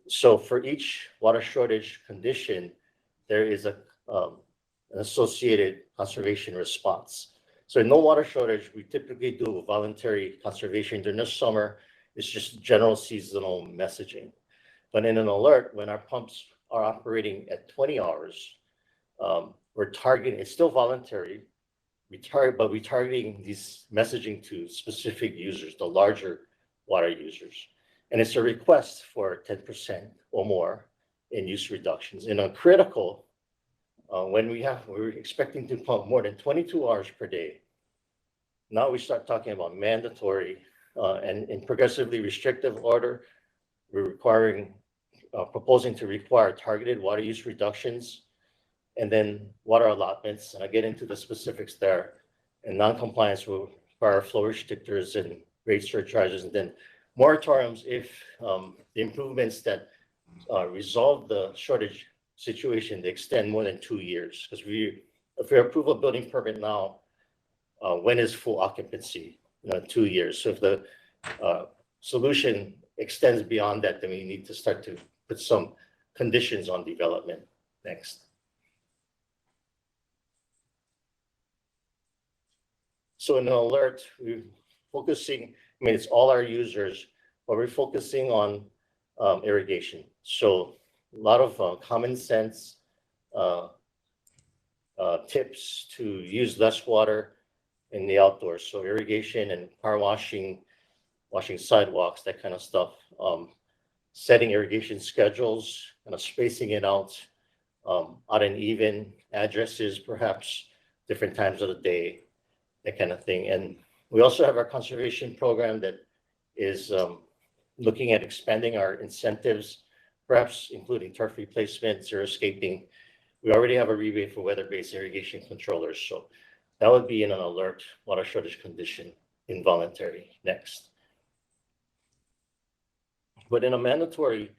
so for each water shortage condition, there is an associated conservation response. So in no water shortage, we typically do voluntary conservation. During the summer, it's just general seasonal messaging. But in an alert, when our pumps are operating at 20 hours, we're targeting, it's still voluntary, but we're targeting these messaging to specific users, the larger water users. And it's a request for 10% or more in use reductions. In a critical, when we're expecting to pump more than 22 hours per day, now we start talking about mandatory and in progressively restrictive order, we're proposing to require targeted water use reductions, and then water allotments, and I get into the specifics there, and non-compliance will require flow restrictors and rate surcharges, and then moratoriums if the improvements that resolve the shortage situation, they extend more than 2 years. Because if we approve a building permit now, when is full occupancy? 2 years. So if the solution extends beyond that, then we need to start to put some conditions on development. Next. So in an alert, we're focusing, it's all our users, but we're focusing on irrigation. So a lot of common sense tips to use less water in the outdoors. So irrigation and power washing sidewalks, that kind of stuff. Setting irrigation schedules, spacing it out in even addresses, perhaps different times of the day, that kind of thing. And we also have our conservation program that is looking at expanding our incentives, perhaps including turf replacement, xeriscaping. We already have a rebate for weather-based irrigation controllers. So that would be in an alert water shortage condition, involuntary. Next. But in a mandatory,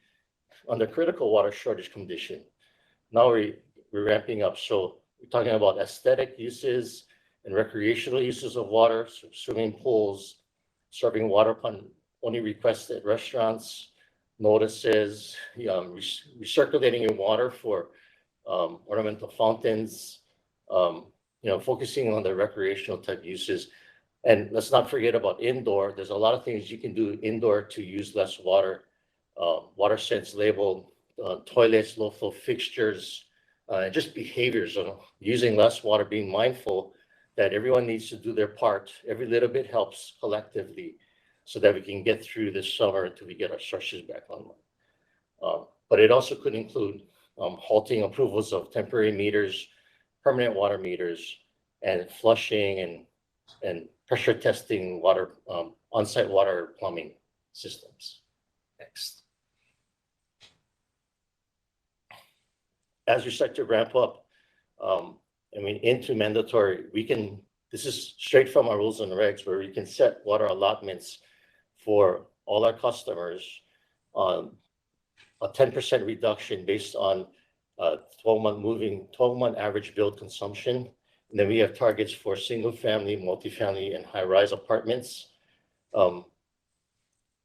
under critical water shortage condition, now we're ramping up. So we're talking about aesthetic uses and recreational uses of water, so swimming pools, serving water upon only request at restaurants, notices, recirculating your water for ornamental fountains, focusing on the recreational type uses. And let's not forget about indoor. There's a lot of things you can do indoor to use less water. Water sense labeled toilets, low flow fixtures, just behaviors of using less water, being mindful that everyone needs to do their part. Every little bit helps collectively so that we can get through this summer until we get our sources back online. But it also could include halting approvals of temporary meters, permanent water meters, and flushing and pressure testing water, on-site water plumbing systems. Next. As we start to ramp up, into mandatory, this is straight from our rules and regs where we can set water allotments for all our customers on a 10% reduction based on 12-month average build consumption. And then we have targets for single family, multifamily, and high-rise apartments.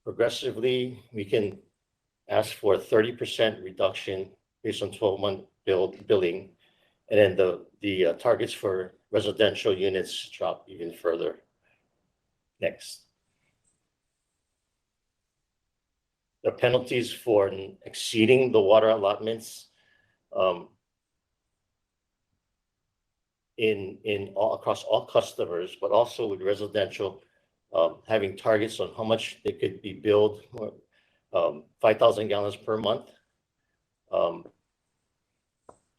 Progressively, we can ask for a 30% reduction based on 12-month billing. And then the targets for residential units drop even further. Next. The penalties for exceeding the water allotments across all customers, but also with residential, having targets on how much they could be billed, 5,000 gallons per month.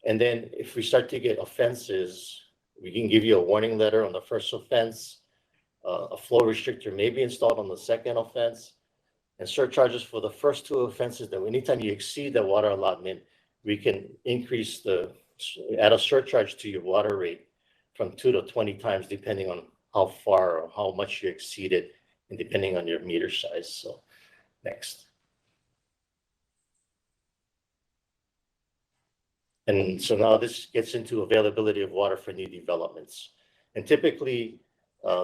And then if we start to get offenses, we can give you a warning letter on the first offense. A flow restrictor may be installed on the second offense, and surcharges for the first 2 offenses. That anytime you exceed the water allotment, we can add a surcharge to your water rate from 2 to 20 times, depending on how far or how much you exceeded, and depending on your meter size. So, next. And so now this gets into availability of water for new developments. And typically,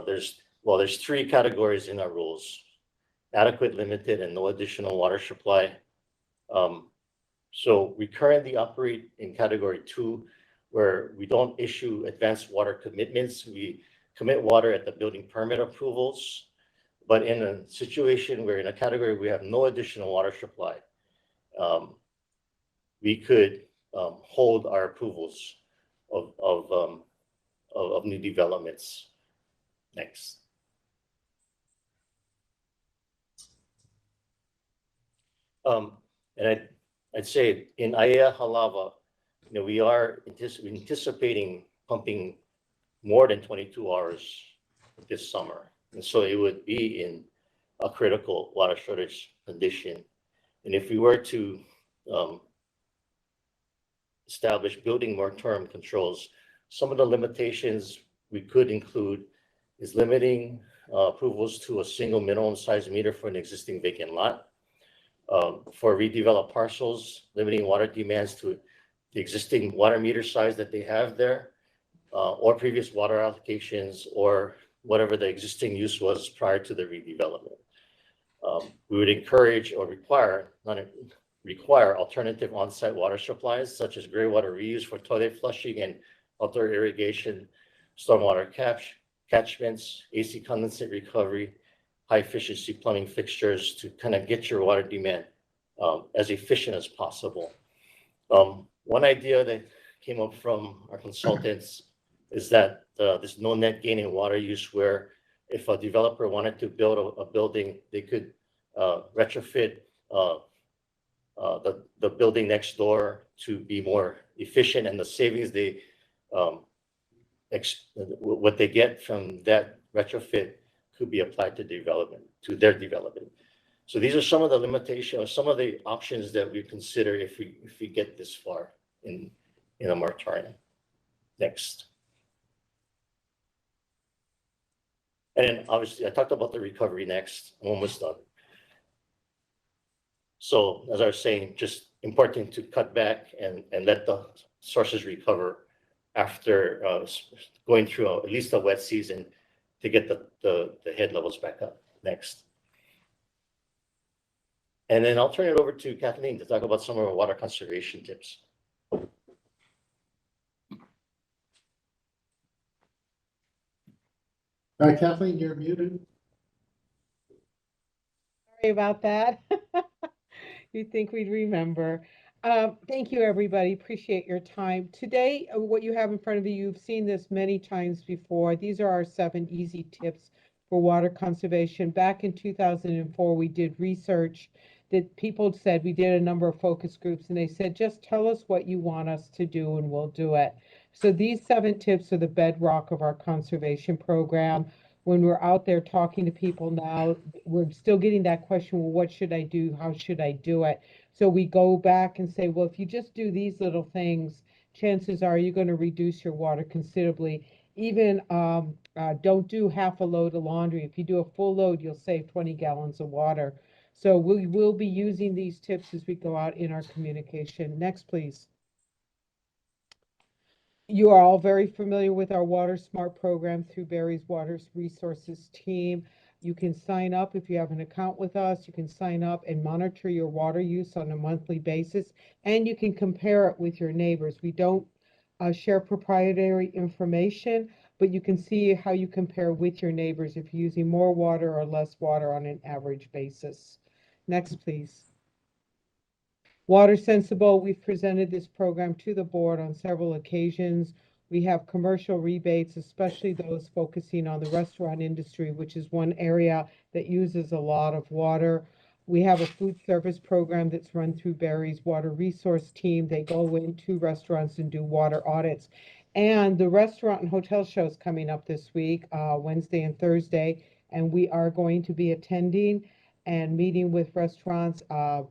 there's 3 categories in our rules: adequate, limited, and no additional water supply. So we currently operate in category 2, where we don't issue advanced water commitments. We commit water at the building permit approvals. But in a situation where in a category we have no additional water supply, we could hold our approvals of new developments. Next. And I'd say in Aiea Halava, we are anticipating pumping more than 22 hours this summer. And so it would be in a critical water shortage condition. And if we were to establish building moratorium controls, some of the limitations we could include is limiting approvals to a single minimum size meter for an existing vacant lot. For redeveloped parcels, limiting water demands to the existing water meter size that they have there, or previous water allocations, or whatever the existing use was prior to the redevelopment. We would encourage or require alternative on-site water supplies, such as gray water reuse for toilet flushing and outdoor irrigation, stormwater catchments, AC condensate recovery, high efficiency plumbing fixtures to kind of get your water demand as efficient as possible. One idea that came up from our consultants is that there's no net gain in water use, where if a developer wanted to build a building, they could retrofit the building next door to be more efficient, and the savings what they get from that retrofit could be applied to their development. So these are some of the limitations, or some of the options that we consider if we get this far in a moratorium. Next. And then obviously I talked about the recovery next. I'm almost done. So as I was saying, just important to cut back and let the sources recover after going through at least a wet season to get the head levels back up. Next. And then I'll turn it over to Kathleen to talk about some of our water conservation tips. Kathleen, you're muted. Sorry about that. You'd think we'd remember. Thank you, everybody. Appreciate your time. Today, what you have in front of you, you've seen this many times before. These are our 7 easy tips for water conservation. Back in 2004, we did research that people said, we did a number of focus groups, and they said, just tell us what you want us to do and we'll do it. So these 7 tips are the bedrock of our conservation program. When we're out there talking to people now, we're still getting that question, well, what should I do? How should I do it? So we go back and say, well, if you just do these little things, chances are you're going to reduce your water considerably. Even don't do half a load of laundry. If you do a full load, you'll save 20 gallons of water. So we will be using these tips as we go out in our communication. Next, please. You are all very familiar with our Water Smart program through Barry's Water Resources team. You can sign up if you have an account with us. You can sign up and monitor your water use on a monthly basis, and you can compare it with your neighbors. We don't share proprietary information, but you can see how you compare with your neighbors if you're using more water or less water on an average basis. Next, please. Water Sensible, we've presented this program to the board on several occasions. We have commercial rebates, especially those focusing on the restaurant industry, which is one area that uses a lot of water. We have a food service program that's run through Barry's Water Resource team. They go into restaurants and do water audits. And the restaurant and hotel show is coming up this week, Wednesday and Thursday, and we are going to be attending and meeting with restaurants.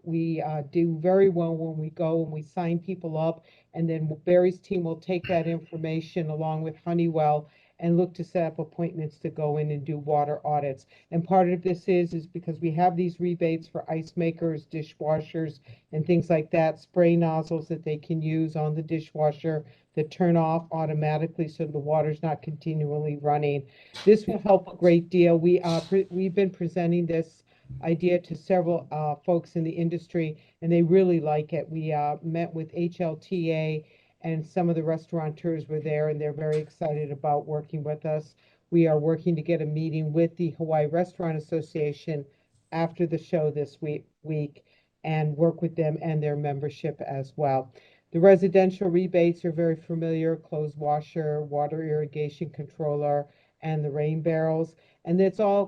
We do very well when we go and we sign people up, and then Barry's team will take that information along with Honeywell and look to set up appointments to go in and do water audits. And part of this is because we have these rebates for ice makers, dishwashers, and things like that, spray nozzles that they can use on the dishwasher that turn off automatically so the water's not continually running. This will help a great deal. We've been presenting this idea to several folks in the industry, and they really like it. We met with HLTA, and some of the restaurateurs were there, and they're very excited about working with us. We are working to get a meeting with the Hawaii Restaurant Association after the show this week and work with them and their membership as well. The residential rebates are very familiar: clothes washer, water irrigation controller, and the rain barrels. And it's all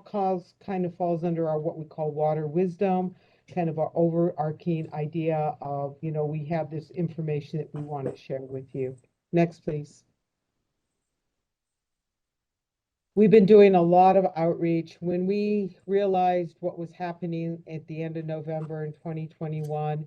kind of falls under our what we call water wisdom, kind of our overarching idea of, we have this information that we want to share with you. Next, please. We've been doing a lot of outreach. When we realized what was happening at the end of November in 2021,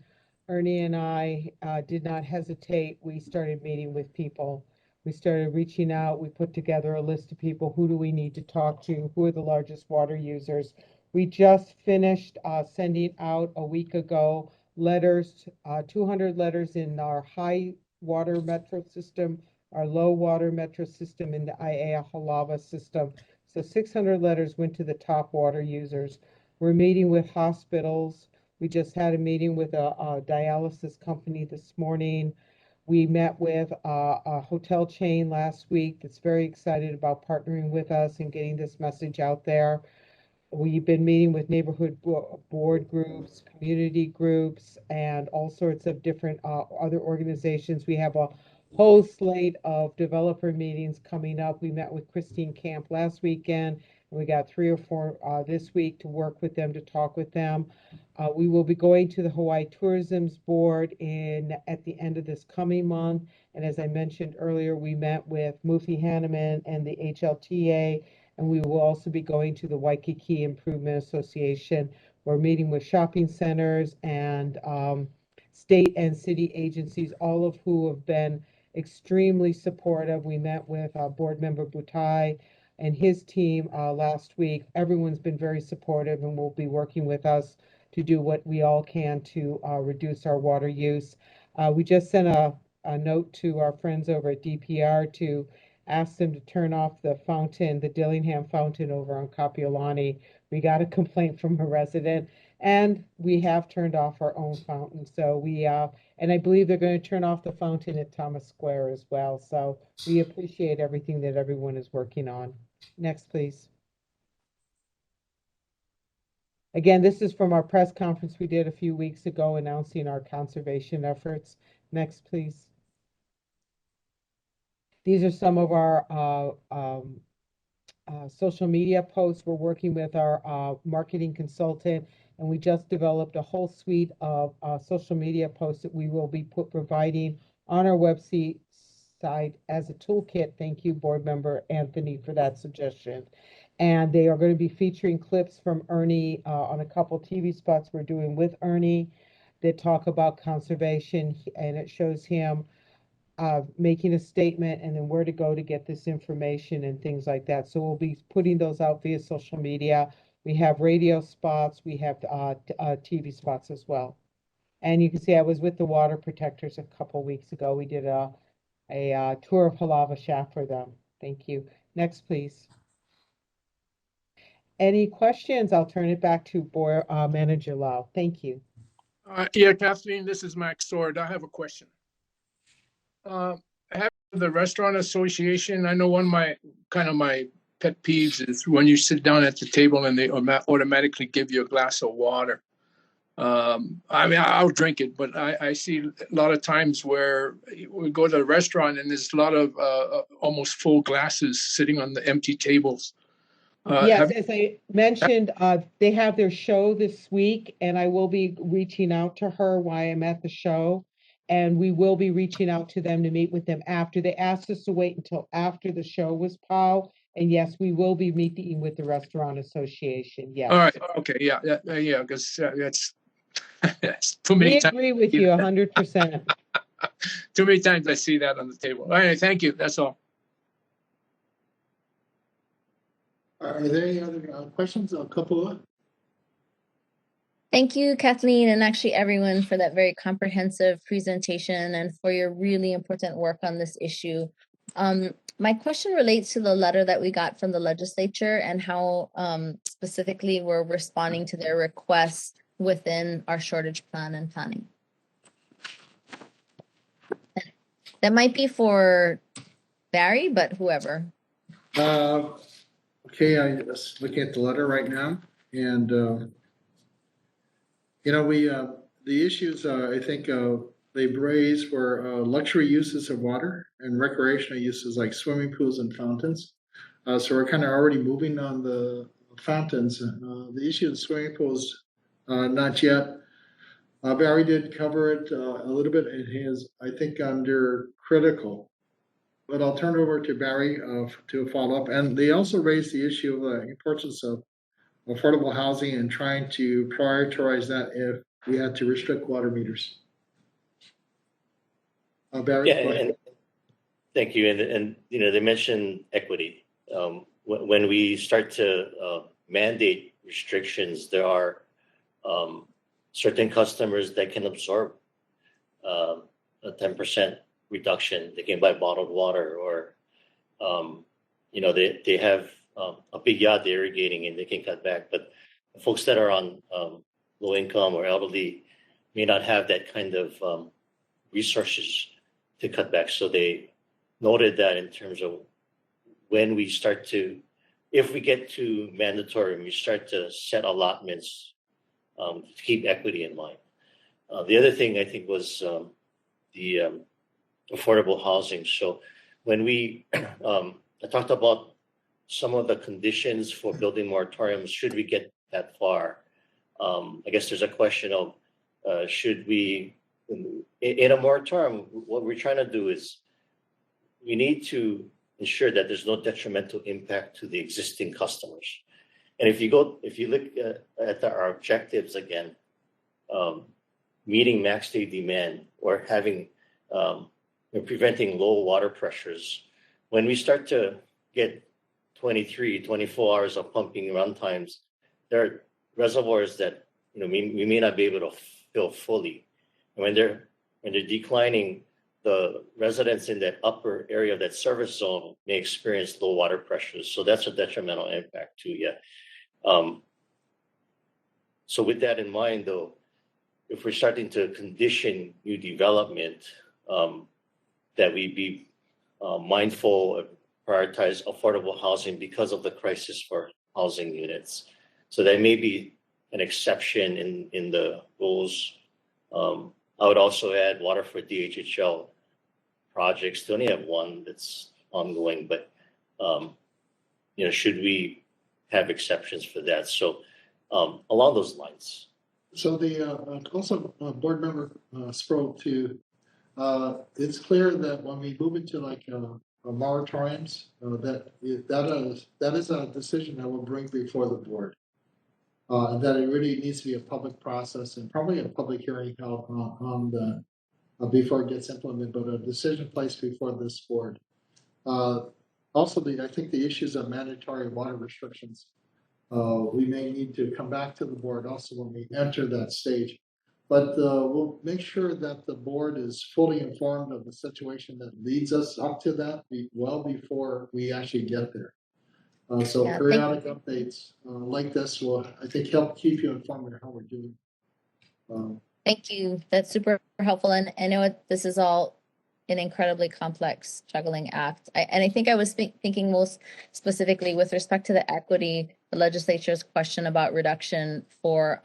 Ernie and I did not hesitate. We started meeting with people. We started reaching out. We put together a list of people. Who do we need to talk to? Who are the largest water users? We just finished sending out a week ago letters, 200 letters in our high water metro system, our low water metro system, in the Aiea-Halawa system. So 600 letters went to the top water users. We're meeting with hospitals. We just had a meeting with a dialysis company this morning. We met with a hotel chain last week that's very excited about partnering with us and getting this message out there. We've been meeting with neighborhood board groups, community groups, and all sorts of different other organizations. We have a whole slate of developer meetings coming up. We met with Christine Camp last weekend, and we got 3 or 4 this week to work with them, to talk with them. We will be going to the Hawaii Tourism's Board at the end of this coming month. And as I mentioned earlier, we met with Mufi Hanneman and the HLTA, and we will also be going to the Waikiki Improvement Association. We're meeting with shopping centers and state and city agencies, all of who have been extremely supportive. We met with board member Butai and his team last week. Everyone's been very supportive and will be working with us to do what we all can to reduce our water use. We just sent a note to our friends over at DPR to ask them to turn off the fountain, the Dillingham fountain over on Kapiolani. We got a complaint from a resident, and we have turned off our own fountain. So and I believe they're going to turn off the fountain at Thomas Square as well. So we appreciate everything that everyone is working on. Next, please. Again, this is from our press conference we did a few weeks ago announcing our conservation efforts. Next, please. These are some of our social media posts. We're working with our marketing consultant, and we just developed a whole suite of social media posts that we will be providing on our website as a toolkit. Thank you, board member Anthony, for that suggestion. And they are going to be featuring clips from Ernie on a couple TV spots we're doing with Ernie that talk about conservation, and it shows him making a statement and then where to go to get this information and things like that. So we'll be putting those out via social media. We have radio spots, we have TV spots as well. And you can see I was with the water protectors a couple weeks ago. We did a tour of Halawa Shaft for them. Thank you. Next, please. Any questions? I'll turn it back to Board Manager Lau. Thank you. Yeah, Kathleen, this is Max Sword. I have a question. The Restaurant Association, I know one of my pet peeves is when you sit down at the table and they automatically give you a glass of water. I mean, I'll drink it, but I see a lot of times where we go to a restaurant and there's a lot of almost full glasses sitting on the empty tables. Yes, as I mentioned, they have their show this week, and I will be reaching out to her while I'm at the show. And we will be reaching out to them to meet with them after. They asked us to wait until after the show was Paul. And yes, we will be meeting with the Restaurant Association. Yes. All right. Okay. Yeah. Because that's too many times. We agree with you 100%. Too many times I see that on the table. All right. Thank you. That's all. Are there any other questions? A couple. Thank you, Kathleen, and actually everyone for that very comprehensive presentation and for your really important work on this issue. My question relates to the letter that we got from the legislature and how specifically we're responding to their requests within our shortage plan and planning. That might be for Barry, but whoever. Okay, I was looking at the letter right now, and the issues I think they've raised were luxury uses of water and recreational uses like swimming pools and fountains. So we're kind of already moving on the fountains. The issue of swimming pools, not yet. Barry did cover it a little bit in his, I think, under critical. But I'll turn it over to Barry to follow up. And they also raised the issue of the importance of affordable housing and trying to prioritize that if we had to restrict water meters. Barry? Yeah, and thank you. And they mentioned equity. When we start to mandate restrictions, there are certain customers that can absorb a 10% reduction. They can buy bottled water, or they have a big yard they're irrigating and they can cut back. But folks that are on low income or elderly may not have that kind of resources to cut back. So they noted that in terms of when we start to, if we get to mandatory, we start to set allotments to keep equity in mind. The other thing I think was the affordable housing. So when we, I talked about some of the conditions for building moratoriums, should we get that far? I guess there's a question of should we, in a moratorium, what we're trying to do is we need to ensure that there's no detrimental impact to the existing customers. And if you look at our objectives again, meeting max day demand or having preventing low water pressures, when we start to get 23, 24 hours of pumping run times, there are reservoirs that we may not be able to fill fully. And when they're declining, the residents in that upper area of that service zone may experience low water pressures. So that's a detrimental impact too. Yeah. So with that in mind, though, if we're starting to condition new development, that we be mindful of prioritize affordable housing because of the crisis for housing units. So there may be an exception in the rules. I would also add water for DHHL projects. They only have one that's ongoing, but should we have exceptions for that? So along those lines. So the also board member spoke to. It's clear that when we move into like moratoriums, that is a decision that will bring before the board. And that it really needs to be a public process and probably a public hearing held on the before it gets implemented, but a decision placed before this board. Also, I think the issues of mandatory water restrictions, we may need to come back to the board also when we enter that stage. But we'll make sure that the board is fully informed of the situation that leads us up to that well before we actually get there. So periodic updates like this will, I think, help keep you informed of how we're doing. Thank you. That's super helpful. And I know this is all an incredibly complex juggling act. I think I was thinking most specifically with respect to the equity, the legislature's question about reduction for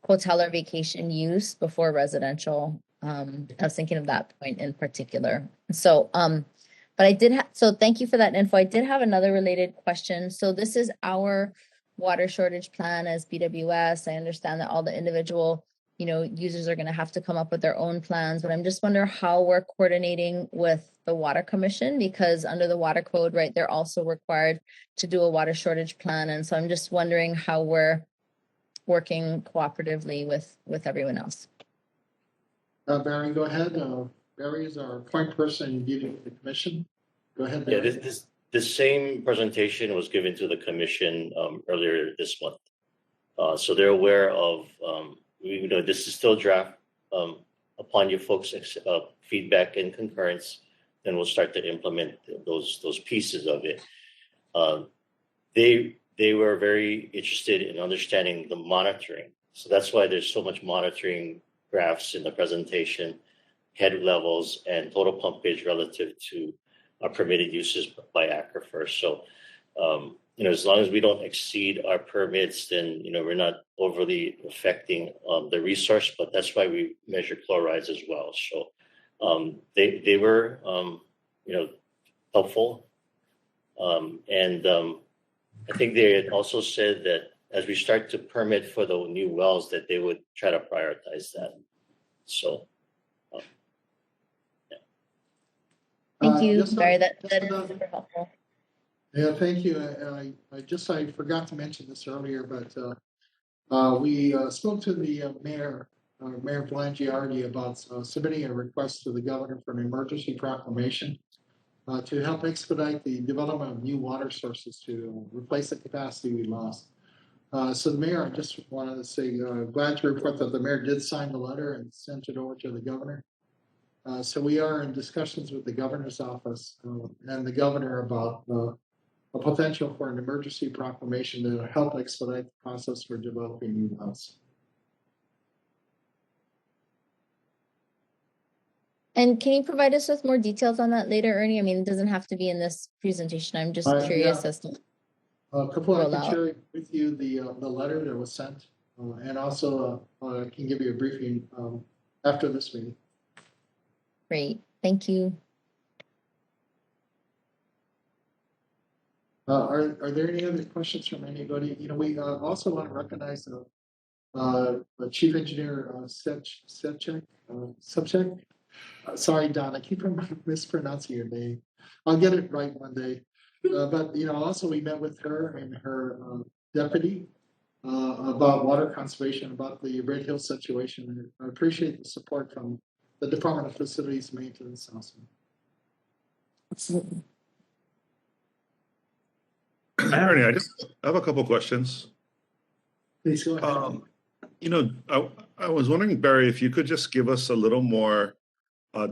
hotel or vacation use before residential. I was thinking of that point in particular. So, but I did so thank you for that info. I did have another related question. So this is our water shortage plan as BWS. I understand that all the individual, users are going to have to come up with their own plans, but I'm just wondering how we're coordinating with the Water Commission, because under the water code, right, they're also required to do a water shortage plan. And so I'm just wondering how we're working cooperatively with everyone else. Barry, go ahead. Barry is our point person dealing with the commission. Go ahead, Barry. Yeah, this same presentation was given to the commission earlier this month. So they're aware of, this is still draft. Upon your folks' feedback and concurrence, then we'll start to implement those pieces of it. They were very interested in understanding the monitoring. So that's why there's so much monitoring graphs in the presentation, head levels, and total pumpage relative to permitted uses by Aquifer. So as long as we don't exceed our permits, then, we're not overly affecting the resource, but that's why we measure chlorides as well. So they were, helpful. And I think they had also said that as we start to permit for the new wells, that they would try to prioritize that. So. Thank you, Just Barry. on- That just is on- super helpful. Yeah, thank you. I forgot to mention this earlier, but we spoke to the mayor, Mayor Blangiardi, about submitting a request to the governor for an emergency proclamation to help expedite the development of new water sources to replace the capacity we lost. So the mayor, I just wanted to say, glad to report that the mayor did sign the letter and sent it over to the governor. So we are in discussions with the governor's office and the governor about a potential for an emergency proclamation to help expedite the process for developing new wells. And can you provide us with more details on that later, Ernie? I mean, it doesn't have to be in this presentation. I'm just curious Yeah. as to. Couple, I roll can out. share with you the letter that was sent, and also I can give you a briefing after this meeting. Great, thank you. Are there any other questions from anybody? We also want to recognize the Chief Engineer Subcheck. Sorry, Don, I keep mispronouncing your name. I'll get it right one day. But also we met with her and her deputy about water conservation, about the Red Hill situation. And I appreciate the support from the Department of Facilities Maintenance also. Absolutely. Ernie, I have a couple questions. Please go ahead. I was wondering, Barry, if you could just give us a little more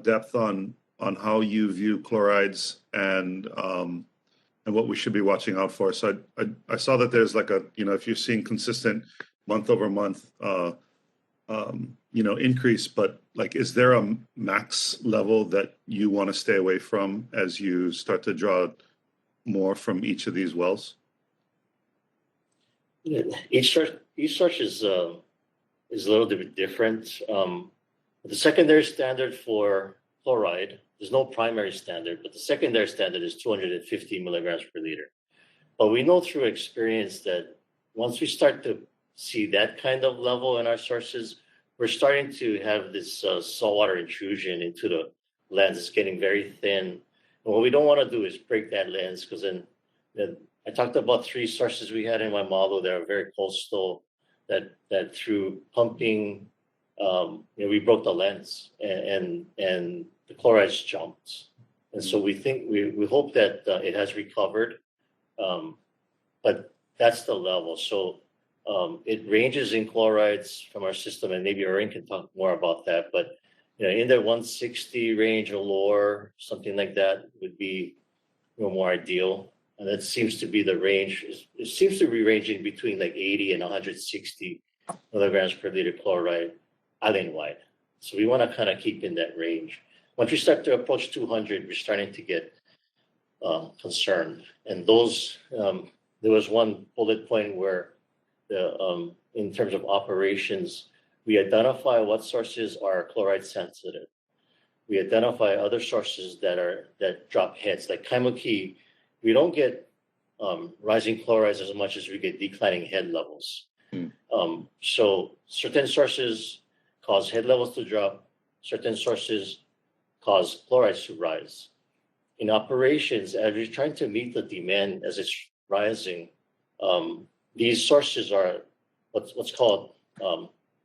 depth on how you view chlorides and what we should be watching out for. So I saw that there's like if you're seeing consistent month over month, increase, but like, is there a max level that you want to stay away from as you start to draw more from each of these wells? Each source is a little bit different. The secondary standard for chloride, there's no primary standard, but the secondary standard is 250 milligrams per liter. But we know through experience that once we start to see that kind of level in our sources, we're starting to have this saltwater intrusion into the lens. It's getting very thin. And what we don't want to do is break that lens, because then I talked about 3 sources we had in my model that are very coastal, that through pumping, we broke the lens and the chlorides jumped. And so we hope that it has recovered, but that's the level. So it ranges in chlorides from our system, and maybe Erin can talk more about that. But in the 160 range or lower, something like that would be more ideal. And that seems to be the range. It seems to be ranging between like 80 and 160 milligrams per liter chloride island-wide. So we want to kind of keep in that range. Once we start to approach 200, we're starting to get concerned. And those, there was one bullet point where in terms of operations, we identify what sources are chloride sensitive. We identify other sources that drop heads, like Kaimuki. We don't get rising chlorides as much as we get declining head levels. So certain sources cause head levels to drop. Certain sources cause chlorides to rise. In operations, as we're trying to meet the demand as it's rising, these sources are what's called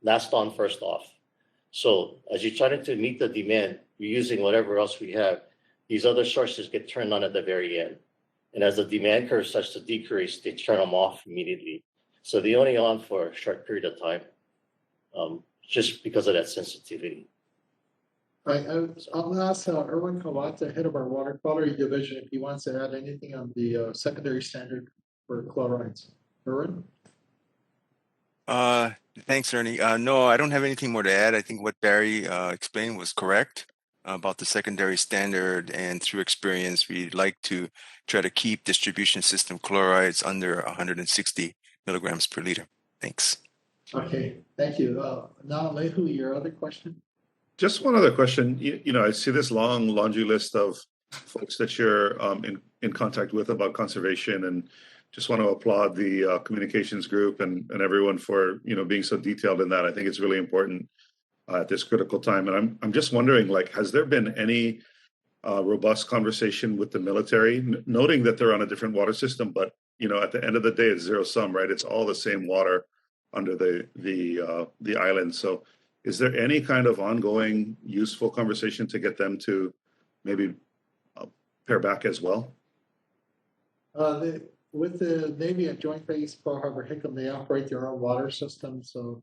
last on, first off. So as you're trying to meet the demand, you're using whatever else we have. These other sources get turned on at the very end. And as the demand curve starts to decrease, they turn them off immediately. So they're only on for a short period of time, just because of that sensitivity. I'll ask Erwin Kawata, head of our water quality division, if he wants to add anything on the secondary standard for chlorides. Erwin? Thanks, Ernie. No, I don't have anything more to add. I think what Barry explained was correct. about the secondary standard, and through experience, we'd like to try to keep distribution system chlorides under 160 milligrams per liter. Thanks. Okay, thank you. Now, Lehu, your other question? Just one other question. I see this long laundry list of folks that you're in contact with about conservation, and just want to applaud the communications group and everyone for being so detailed in that. I think it's really important at this critical time. And I'm just wondering, like, has there been any robust conversation with the military, noting that they're on a different water system, but at the end of the day, it's zero sum, right? It's all the same water under the island. So is there any kind of ongoing useful conversation to get them to maybe pair back as well? With the Navy at Joint Base Pearl Harbor Hickam, they operate their own water system. So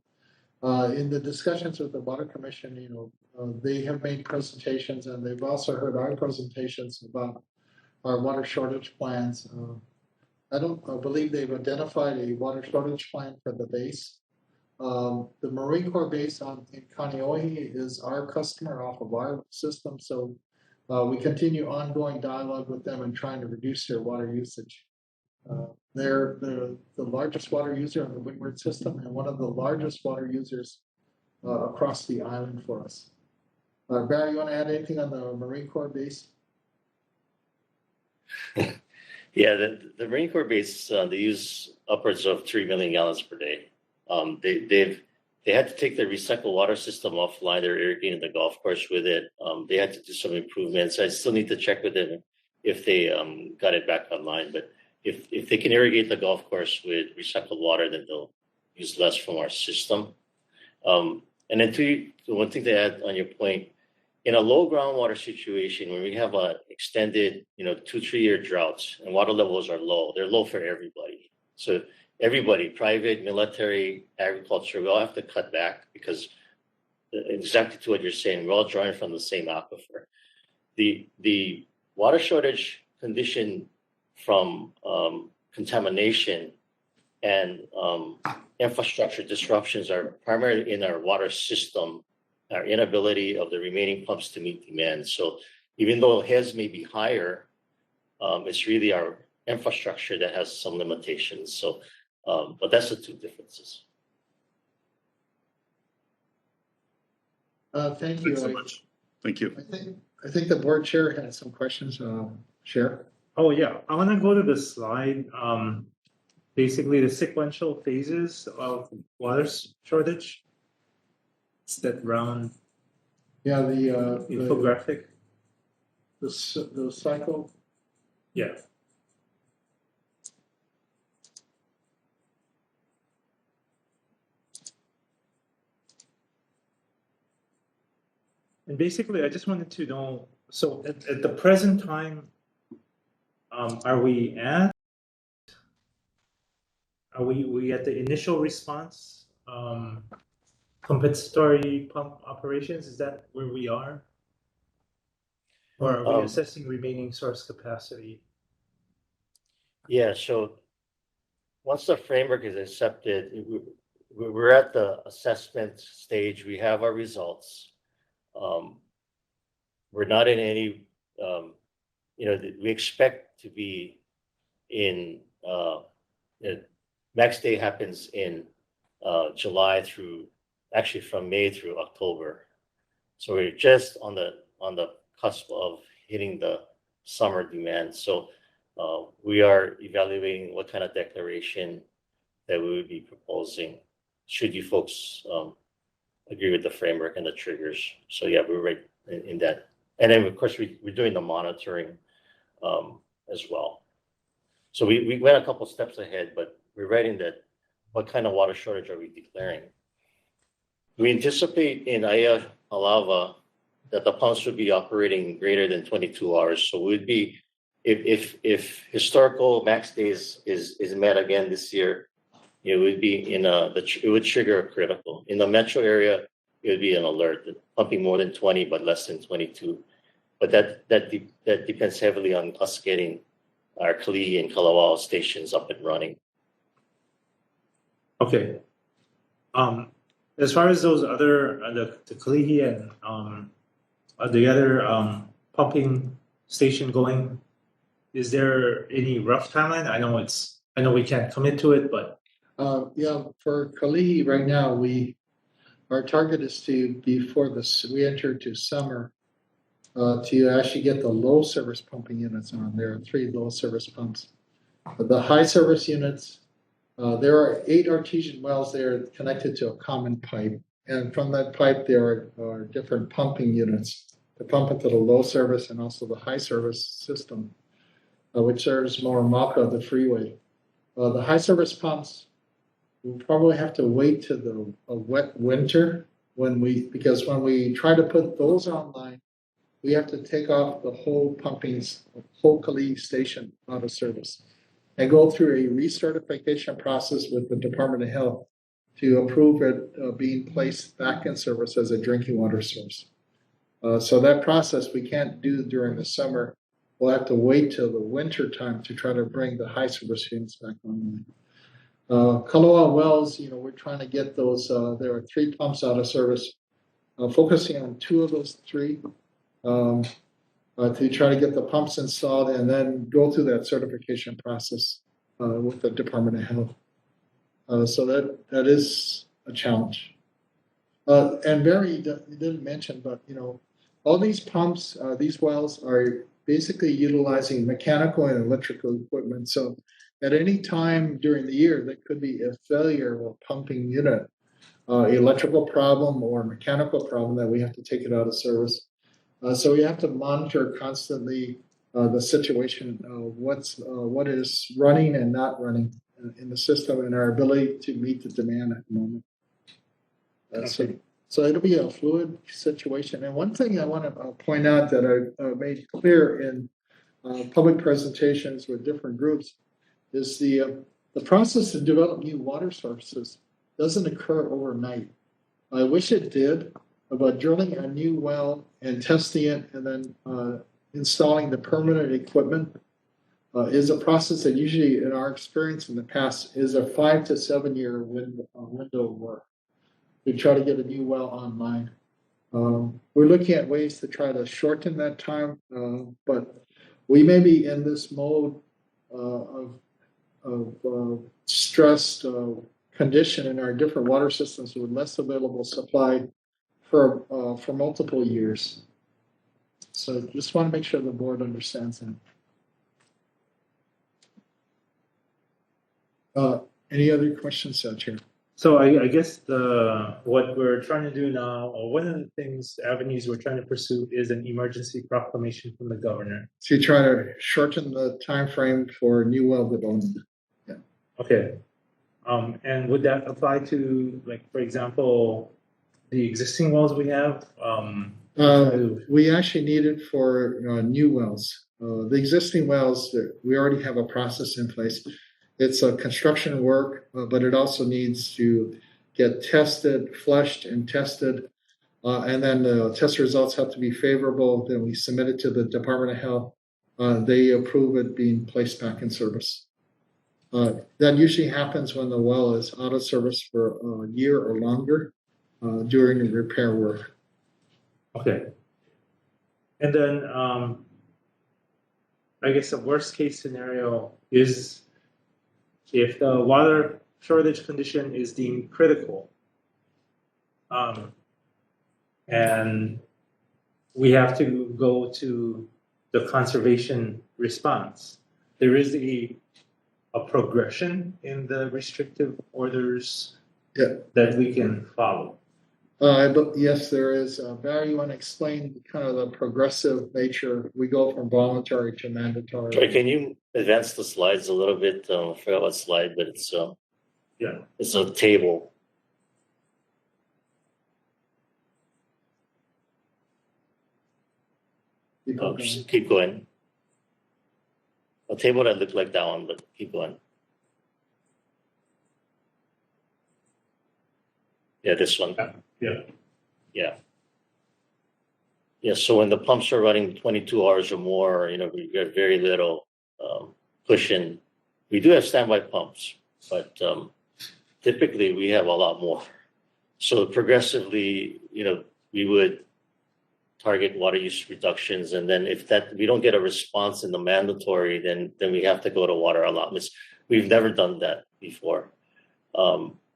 in the discussions with the Water Commission, they have made presentations, and they've also heard our presentations about our water shortage plans. I don't believe they've identified a water shortage plan for the base. The Marine Corps base in Kaneohe is our customer off of our system, so we continue ongoing dialogue with them and trying to reduce their water usage. They're the largest water user on the Windward system and one of the largest water users across the island for us. Barry, you want to add anything on the Marine Corps base? Yeah, the Marine Corps base, they use upwards of 3 million gallons per day. They had to take their recycled water system offline. They're irrigating the golf course with it. They had to do some improvements. I still need to check with them if they got it back online. But if they can irrigate the golf course with recycled water, then they'll use less from our system. And then the one thing to add on your point, in a low groundwater situation, when we have a extended, 2-3 year droughts and water levels are low, they're low for everybody. So everybody, private, military, agriculture, we all have to cut back because exactly to what you're saying, we're all drawing from the same aquifer. The water shortage condition from contamination and infrastructure disruptions are primarily in our water system, our inability of the remaining pumps to meet demand. So even though heads may be higher, it's really our infrastructure that has some limitations. So, but that's the two differences. Thank you. Thanks so much. Thank you. I think the board chair had some questions. Chair. Oh, yeah. I want to go to the slide. Basically, the sequential phases of water shortage. It's that round. Yeah, infographic. The cycle. Yeah. And basically, I just wanted to know, so at the present time, are we at the initial response, compensatory pump operations? Is that where we are? Or are we assessing remaining source capacity? Yeah, so once the framework is accepted, we're at the assessment stage. We have our results. We're not in any, we expect to be in, max day happens in July through, actually from May through October. So we're just on the cusp of hitting the summer demand. So we are evaluating what kind of declaration that we would be proposing should you folks agree with the framework and the triggers. So yeah, we're right in that. And then of course we're doing the monitoring as well. So we went a couple steps ahead, but we're writing that what kind of water shortage are we declaring? We anticipate in Aya Halava that the pumps would be operating greater than 22 hours. So we'd be, if historical max days is met again this year, it would be it would trigger a critical. In the metro area, it would be an alert, pumping more than 20 but less than 22. But that depends heavily on us getting our Kalihi and Kalawao stations up and running. Okay. As far as those other the Kalihi and the other pumping station going? Is there any rough timeline? I know we can't commit to it, but Yeah, for Kalihi right now, our target is to, before we enter to summer, to actually get the low service pumping units on. There are 3 low service pumps. The high service units, there are 8 artesian wells there connected to a common pipe. And from that pipe, there are different pumping units to pump into the low service and also the high service system, which serves Moramaka, the freeway. The high service pumps, we'll probably have to wait to the wet winter because when we try to put those online, we have to take off the whole Kalihi station out of service and go through a recertification process with the Department of Health to approve it being placed back in service as a drinking water source. So that process we can't do during the summer. We'll have to wait till the winter time to try to bring the high service units back online. Kaloa wells, we're trying to get those. There are 3 pumps out of service, focusing on 2 of those 3 to try to get the pumps installed and then go through that certification process with the Department of Health. So that is a challenge. And Barry didn't mention, but all these pumps, these wells are basically utilizing mechanical and electrical equipment. So at any time during the year, there could be a failure of a pumping unit, electrical problem or mechanical problem that we have to take it out of service. So we have to monitor constantly the situation, what is running and not running in the system and our ability to meet the demand at the moment. So it'll be a fluid situation. And one thing I want to point out that I made clear in public presentations with different groups is the process to develop new water sources doesn't occur overnight. I wish it did, but drilling a new well and testing it and then installing the permanent equipment is a process that usually, in our experience in the past, is a 5 to 7 year window of work. We try to get a new well online. We're looking at ways to try to shorten that time, but we may be in this mode of stressed condition in our different water systems with less available supply for multiple years. So just want to make sure the board understands that. Any other questions, Chair? So I guess what we're trying to do now, or one of the avenues we're trying to pursue is an emergency proclamation from the governor. So you try to shorten the time frame for new well development. Yeah. Okay. And would that apply to, like, for example, the existing wells we have? We actually need it for new wells. The existing wells, we already have a process in place. It's a construction work, but it also needs to get tested, flushed and tested. And then the test results have to be favorable. Then we submit it to the Department of Health. They approve it being placed back in service. That usually happens when the well is out of service for a year or longer during the repair work. Okay. And then I guess the worst case scenario is if the water shortage condition is deemed critical, and we have to go to the conservation response, there is a progression in the restrictive orders that we can follow. Yes, there is. Barry, you want to explain kind of the progressive nature? We go from voluntary to mandatory. Sorry, can you advance the slides a little bit? I forgot what slide, but it's it's a table. Keep going. A table that looked like that one, but keep going. Yeah, this one. Yeah. So when the pumps are running 22 hours or more, we get very little cushion. We do have standby pumps, but typically we have a lot more. So progressively, we would target water use reductions. And then if we don't get a response in the mandatory, then we have to go to water allotments. We've never done that before.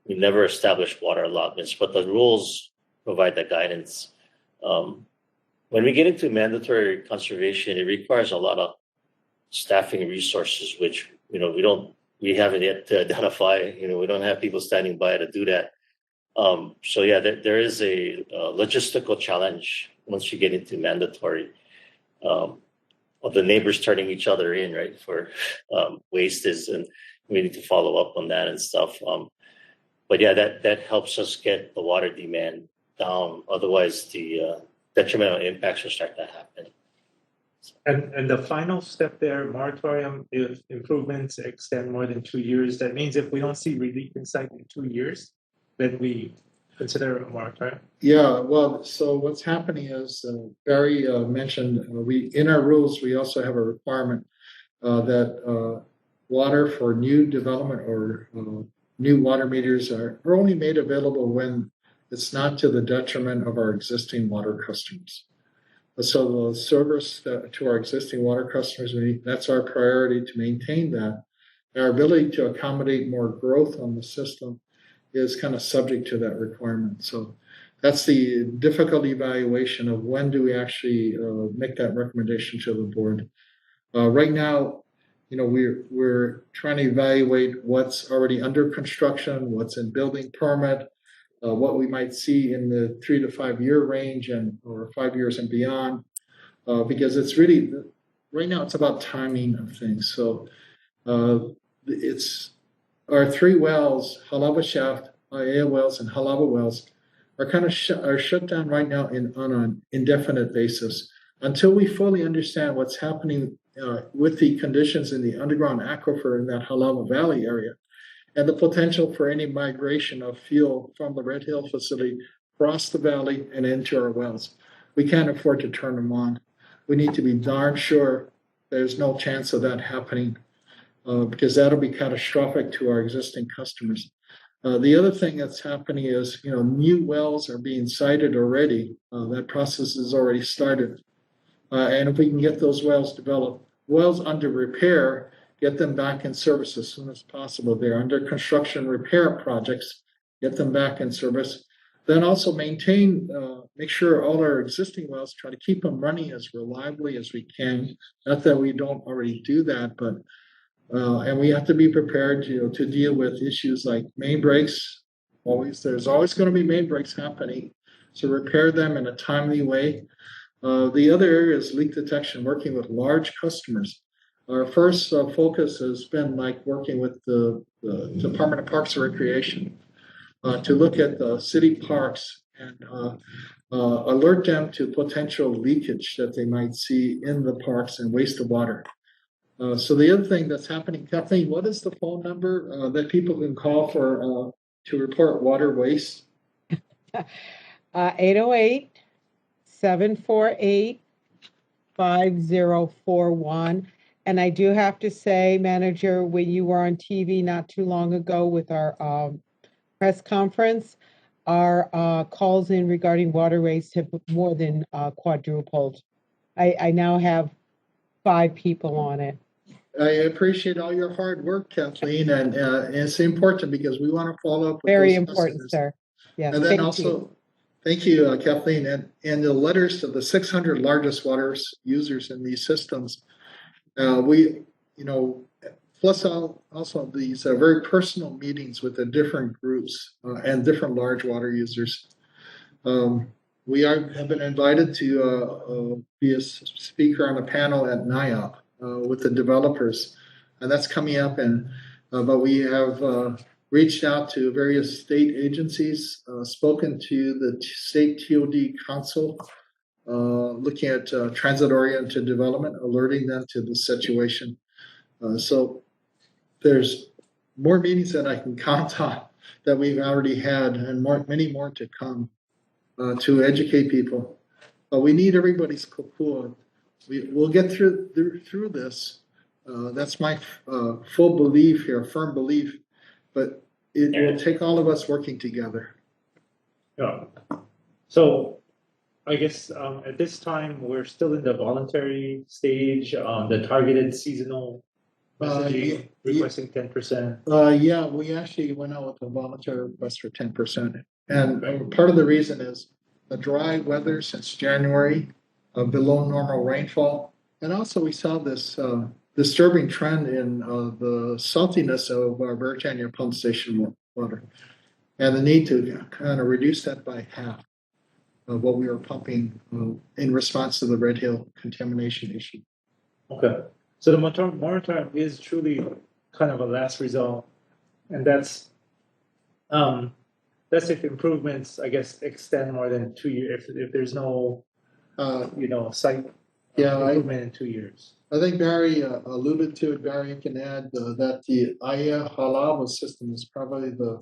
We never established water allotments, but the rules provide the guidance. When we get into mandatory conservation, it requires a lot of staffing resources, which, we haven't yet to identify. We don't have people standing by to do that. So yeah, there is a logistical challenge once you get into mandatory, of the neighbors turning each other in, right, for waste and we need to follow up on that and stuff. But yeah, that helps us get the water demand down. Otherwise, the detrimental impacts will start to happen. And the final step there, moratorium, if improvements extend more than 2 years, that means if we don't see relief in sight in 2 years, then we consider a moratorium. Yeah, well, so what's happening is, Barry mentioned, in our rules, we also have a requirement that water for new development or new water meters are only made available when it's not to the detriment of our existing water customers. So the service to our existing water customers, that's our priority, to maintain that. Our ability to accommodate more growth on the system is kind of subject to that requirement. So that's the difficult evaluation of when do we actually make that recommendation to the board. Right now, we're trying to evaluate what's already under construction, what's in building permit, what we might see in the 3 to 5 year range or 5 years and beyond, because it's really, right now it's about timing of things. So it's our 3 wells, Halawa Shaft, Aiea wells, and Halawa wells are kind of shut down right now on an indefinite basis until we fully understand what's happening with the conditions in the underground aquifer in that Halawa Valley area, and the potential for any migration of fuel from the Red Hill facility across the valley and into our wells. We can't afford to turn them on. We need to be darn sure there's no chance of that happening, because that'll be catastrophic to our existing customers. The other thing that's happening is, new wells are being sited already. That process has already started. And if we can get those wells developed, wells under repair, get them back in service as soon as possible. They're under construction repair projects, get them back in service. Then also make sure all our existing wells, try to keep them running as reliably as we can. Not that we don't already do that, but and we have to be prepared to deal with issues like main breaks. There's always going to be main breaks happening. So repair them in a timely way. The other area is leak detection, working with large customers. Our first focus has been working with the Department of Parks and Recreation to look at the city parks and alert them to potential leakage that they might see in the parks and waste of water. So the other thing that's happening, Kathleen, what is the phone number that people can call for to report water waste? 808-748-5041. And I do have to say, Manager, when you were on TV not too long ago with our press conference, our calls in regarding water waste have more than quadrupled. I now have 5 people on it. I appreciate all your hard work, Kathleen, and it's important because we want to follow up with Very those important, customers. sir. Yeah. And then thank you, Kathleen, and the letters to the 600 largest water users in these systems. Plus also these very personal meetings with the different groups and different large water users. We have been invited to be a speaker on a panel at NIOP with the developers, and that's coming up. But we have reached out to various state agencies, spoken to the state TOD council, looking at transit-oriented development, alerting them to the situation. So there's more meetings that I can count on that we've already had, and many more to come to educate people. But we need everybody's support. We'll get through this. That's my full belief here, firm belief. But it will take all of us working together. Yeah. So I guess at this time, we're still in the voluntary stage, the targeted seasonal messaging, requesting 10%. Yeah, we actually went out with a voluntary request for 10%. And part of the reason is the dry weather since January, below normal rainfall. And also we saw this disturbing trend in the saltiness of our Bertania pump station water. And the need to kind of reduce that by half of what we were pumping in response to the Red Hill contamination issue. Okay. So the moratorium is truly kind of a last result. And that's if improvements, I guess, extend more than 2 years, if there's no, site improvement in 2 years. I think Barry alluded to it. Barry can add that the Halava system is probably the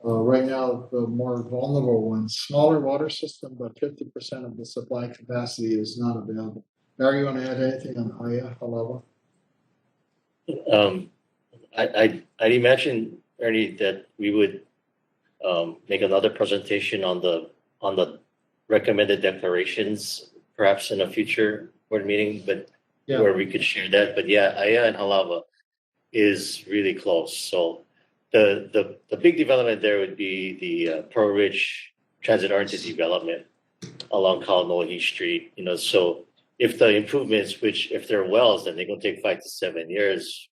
right now the more vulnerable one. Smaller water system, but 50% of the supply capacity is not available. Barry, you want to add anything on Halava? I'd imagine, Ernie, that we would make another presentation on the recommended declarations, perhaps in a future board meeting, but where we could share that. But yeah, Aya and Halava is really close. So the big development there would be the Pearl Ridge Transit-oriented development along Kaanohi Street. So if the improvements, which if they're wells, then they're going to take 5 to 7 years.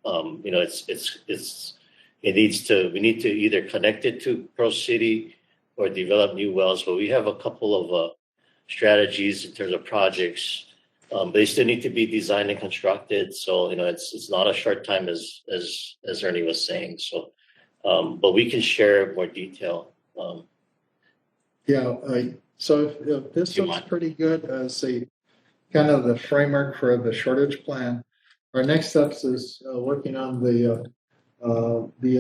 We need to either connect it to Pearl City or develop new wells. But we have a couple of strategies in terms of projects. They still need to be designed and constructed. So, it's not a short time as Ernie was saying. So, but we can share more detail. So if this looks pretty good as a kind of the framework for the shortage plan, our next steps is working on the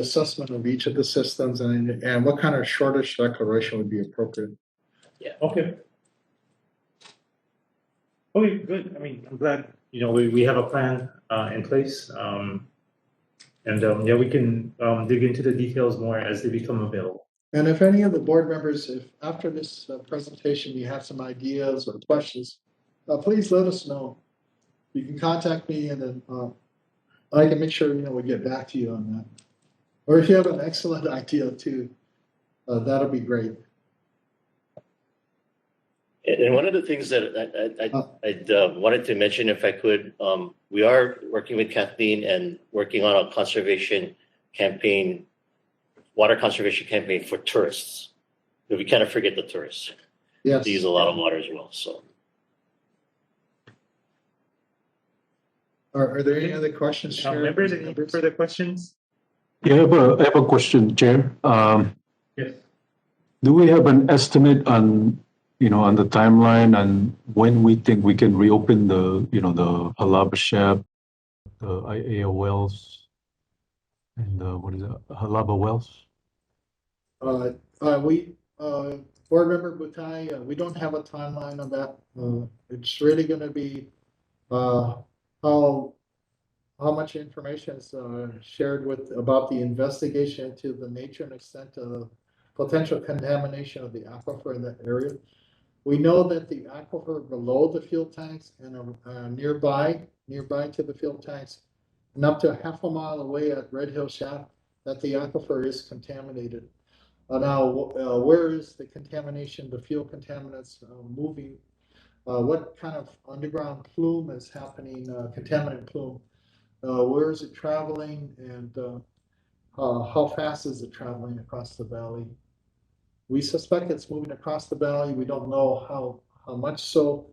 assessment of each of the systems and what kind of shortage declaration would be appropriate. Yeah. Okay. Okay, good. I mean, I'm glad, we have a plan in place. We can dig into the details more as they become available. And if any of the board members, if after this presentation you have some ideas or questions, please let us know. You can contact me and then I can make sure, we get back to you on that. Or if you have an excellent idea too, that'll be great. And one of the things that I wanted to mention, if I could, we are working with Kathleen and working on a conservation campaign, water conservation campaign for tourists. But we kind of forget the tourists. Yes. They use a lot of water as well. So, are there any other questions? Members, any further questions? Yeah, I have a question, Chair. Yes. Do we have an estimate on the timeline and when we think we can reopen the Halaba Shab, the IA wells, and Halaba wells? Board Member Butai, we don't have a timeline on that. It's really going to be how much information is shared about the investigation into the nature and extent of potential contamination of the aquifer in that area. We know that the aquifer below the fuel tanks and nearby to the fuel tanks and up to half a mile away at Red Hill Shaft, that the aquifer is contaminated. Now, where is the contamination, the fuel contaminants moving? What kind of underground plume is happening, contaminant plume? Where is it traveling, and how fast is it traveling across the valley? We suspect it's moving across the valley. We don't know how much so.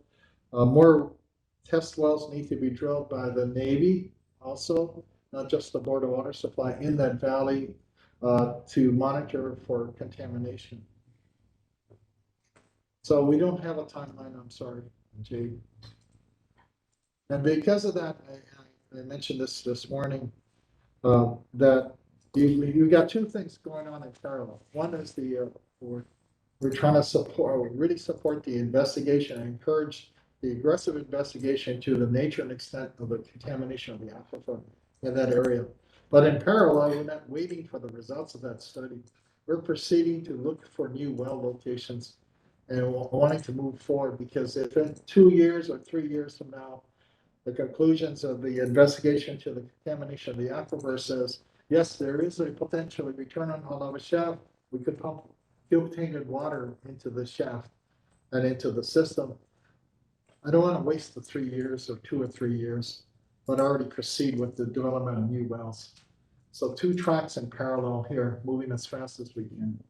More test wells need to be drilled by the Navy also, not just the Board of Water Supply in that valley to monitor for contamination. So we don't have a timeline, I'm sorry, Jay. And because of that, I mentioned this morning, that you got two things going on in parallel. One is we're trying to really support the investigation and encourage the aggressive investigation to the nature and extent of the contamination of the aquifer in that area. But in parallel, we're not waiting for the results of that study. We're proceeding to look for new well locations and wanting to move forward, because if in 2 years or 3 years from now, the conclusions of the investigation to the contamination of the aquifer says, yes, there is a potential return on Halawa shaft, we could pump fuel-tainted water into the shaft and into the system. I don't want to waste the 3 years or 2 or 3 years, but already proceed with the development of new wells. So 2 tracks in parallel here, moving as fast as we can.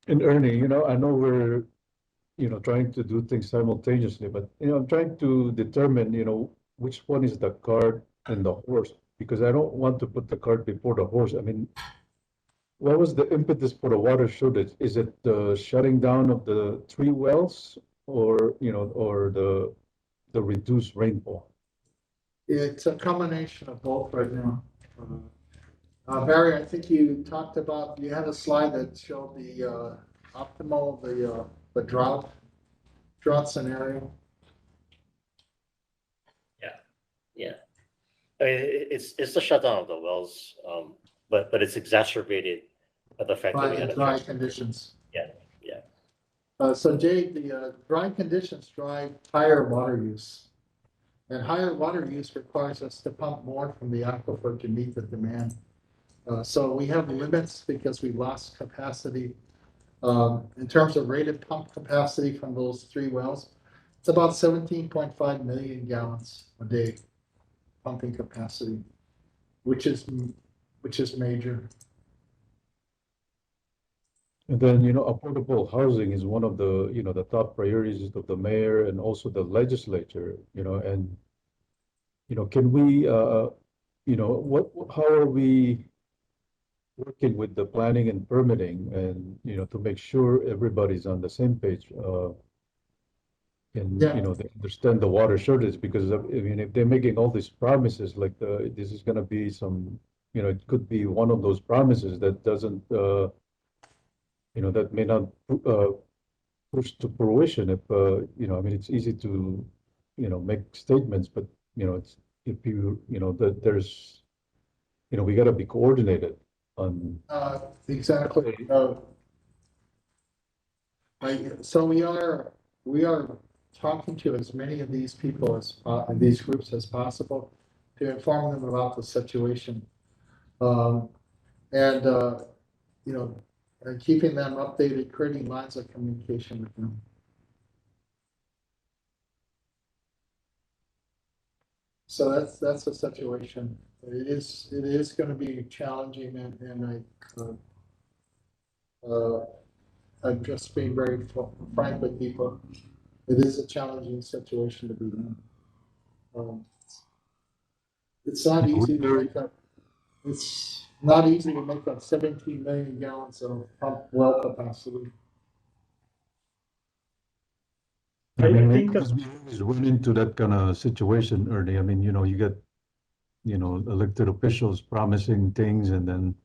And Ernie, I know we're, trying to do things simultaneously, but, I'm trying to determine, which one is the cart and the horse, because I don't want to put the cart before the horse. I mean, what was the impetus for the water shortage? Is it the shutting down of the 3 wells or, or the reduced rainfall? It's a combination of both right now. Barry, I think you talked about, you had a slide that showed the optimal, the drought scenario. Yeah. I mean, it's the shutdown of the wells, but it's exacerbated by the fact that By we had the a dry conditions. Yeah. So Jay, the dry conditions drive higher water use. And higher water use requires us to pump more from the aquifer to meet the demand. So we have limits because we lost capacity. In terms of rated pump capacity from those 3 wells, it's about 17.5 million gallons a day pumping capacity, which is major. And then, affordable housing is one of the, the top priorities of the mayor and also the legislature, and, can we, how are we working with the planning and permitting and, to make sure everybody's on the same page, and, Yeah. they understand the water shortage, because if they're making all these promises, like this is gonna be some, it could be one of those promises that doesn't, that may not, push to fruition if, it's easy to, make statements, but, it's, if that there's, we gotta be coordinated on. Exactly. So we are talking to as many of these people these groups as possible to inform them about the situation. And keeping them updated, creating lines of communication with them. So that's the situation. It is going to be challenging, and I'm just being very frank with people. It is a challenging situation to be in. It's not easy to make up. It's not easy to make up 17 million gallons of pump well capacity. I mean, think because we always run into that kind of situation, Ernie. I mean, you get, elected officials promising things and then,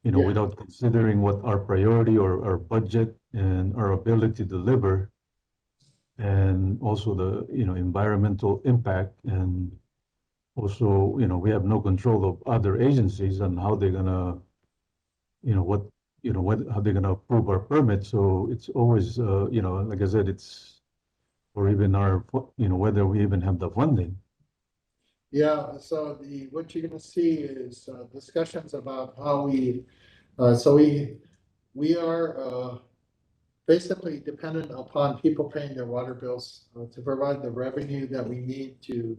Yeah. without considering what our priority or our budget and our ability to deliver, and also the, environmental impact, and also, we have no control of other agencies on how they're gonna, what, how they're gonna approve our permit. So it's always, like I said, or even our, whether we even have the funding. Yeah, so what you're gonna see is discussions about how we are basically dependent upon people paying their water bills to provide the revenue that we need to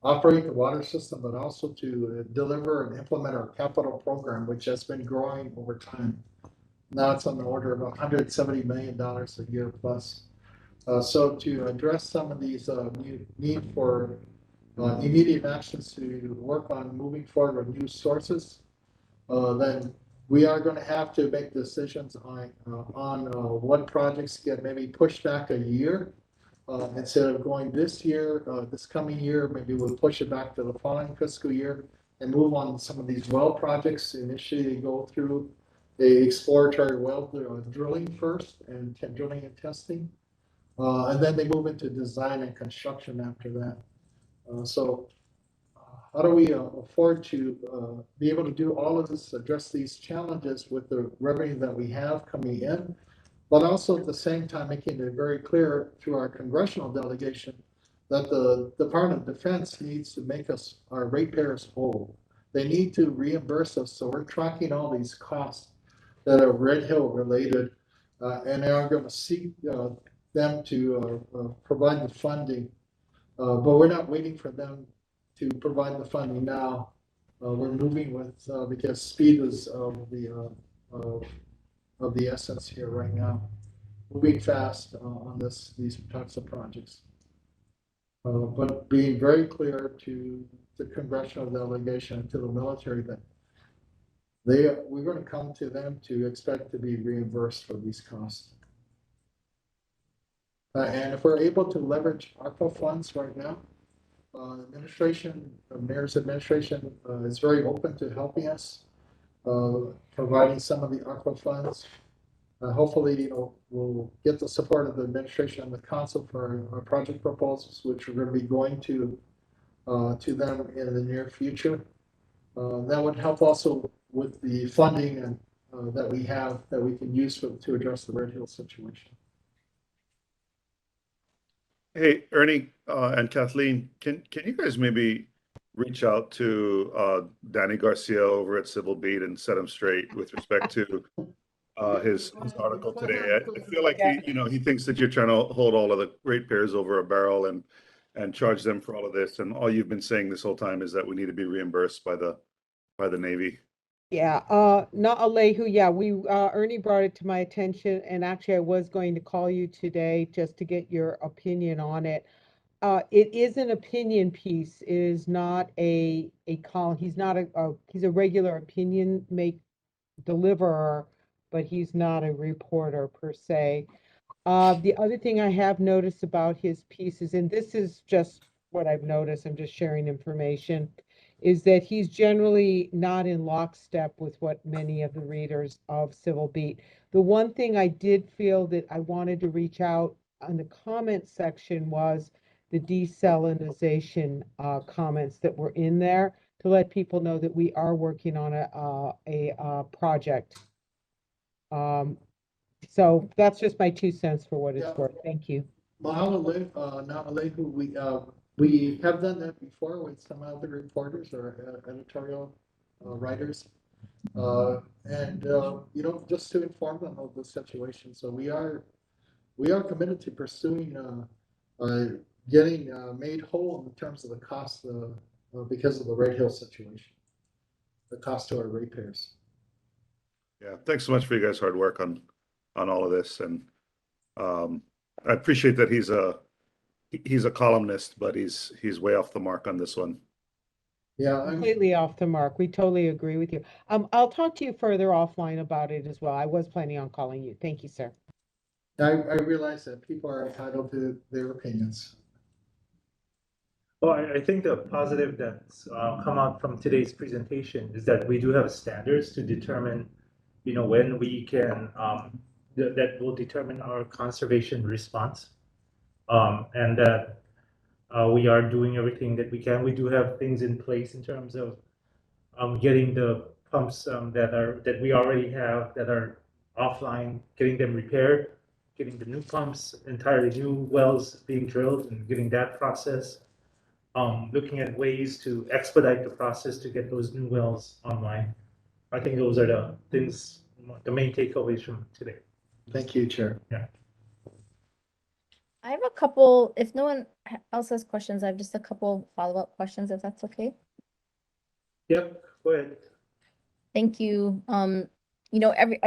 operate the water system, but also to deliver and implement our capital program, which has been growing over time. Now it's on the order of $170 million a year plus. So to address some of these need for immediate actions to work on moving forward with new sources, then we are going to have to make decisions on what projects get maybe pushed back a year. Instead of going this year, this coming year, maybe we'll push it back to the following fiscal year and move on some of these well projects. Initially, go through the exploratory well drilling first, and drilling and testing. And then they move into design and construction after that. So how do we afford to be able to do all of this, address these challenges with the revenue that we have coming in, but also at the same time making it very clear through our congressional delegation that the Department of Defense needs to make us, our ratepayers, whole. They need to reimburse us, so we're tracking all these costs that are Red Hill related, and are going to seek them to provide the funding. But we're not waiting for them to provide the funding now. We're moving with, because speed is of the essence here right now. Moving fast on these types of projects. But being very clear to the congressional delegation, to the military, that we're going to come to them to expect to be reimbursed for these costs. And if we're able to leverage ARPA funds right now, the mayor's administration is very open to helping us, providing some of the ARPA funds. Hopefully, we'll get the support of the administration and the council for our project proposals, which we're going to be going to them in the near future. That would help also with the funding and that we have that we can use to address the Red Hill situation. Hey, Ernie and Kathleen, can you guys maybe reach out to Danny Garcia over at Civil Beat and set him straight with respect to his article today? I feel like he thinks that you're trying to hold all of the ratepayers over a barrel and charge them for all of this, and all you've been saying this whole time is that we need to be reimbursed by the Navy. Yeah, not Alehu. Yeah, Ernie brought it to my attention, and actually I was going to call you today just to get your opinion on it. It is an opinion piece. It is not a column. He's not he's a regular opinion deliverer, but he's not a reporter per se. The other thing I have noticed about his pieces, and this is just what I've noticed, I'm just sharing information, is that he's generally not in lockstep with what many of the readers of Civil Beat. The one thing I did feel that I wanted to reach out on the comment section was the desalinization comments that were in there to let people know that we are working on a project. So that's just my 2 cents for what it's worth. Thank you. We have done that before with some other reporters or editorial writers, and just to inform them of the situation. So we are committed to pursuing getting made whole in terms of the cost because of the Red Hill situation, the cost to our ratepayers. Yeah, thanks so much for you guys' hard work on all of this, and I appreciate that he's a columnist, but he's way off the mark on this one. Yeah, Completely off the mark. We totally agree with you. I'll talk to you further offline about it as well. I was planning on calling you. Thank you, sir. I realize that people are entitled to their opinions. Well, I think the positive that's come out from today's presentation is that we do have standards to determine, when we can, that will determine our conservation response. And that we are doing everything that we can. We do have things in place in terms of getting the pumps that we already have that are offline, getting them repaired, getting the new pumps, entirely new wells being drilled, and getting that process. Looking at ways to expedite the process to get those new wells online. I think those are the things, the main takeaways from today. Thank you, Chair. Yeah. I have a couple, if no one else has questions, I have just a couple follow-up questions, if that's okay. Yep, go ahead. Thank you. I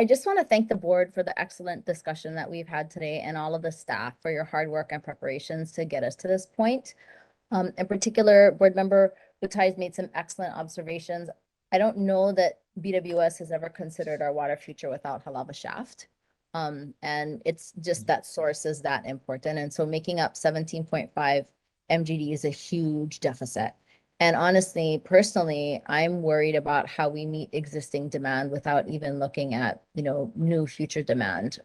just want to thank the board for the excellent discussion that we've had today and all of the staff for your hard work and preparations to get us to this point. In particular, board member Butai's made some excellent observations. I don't know that BWS has ever considered our water future without Halava Shaft. And it's just that source is that important. And so making up 17.5 MGD is a huge deficit. And honestly, personally, I'm worried about how we meet existing demand without even looking at, new future demand.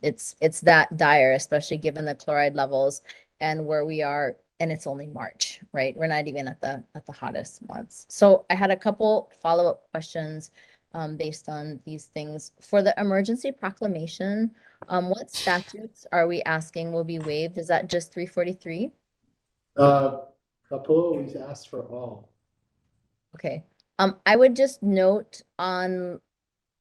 It's that dire, especially given the chloride levels and where we are, and it's only March, right? We're not even at the hottest months. So I had a couple follow-up questions based on these things. For the emergency proclamation, What statutes are we asking will be waived? Is that just 343? Kapo always asks for all. Okay. I would just note on,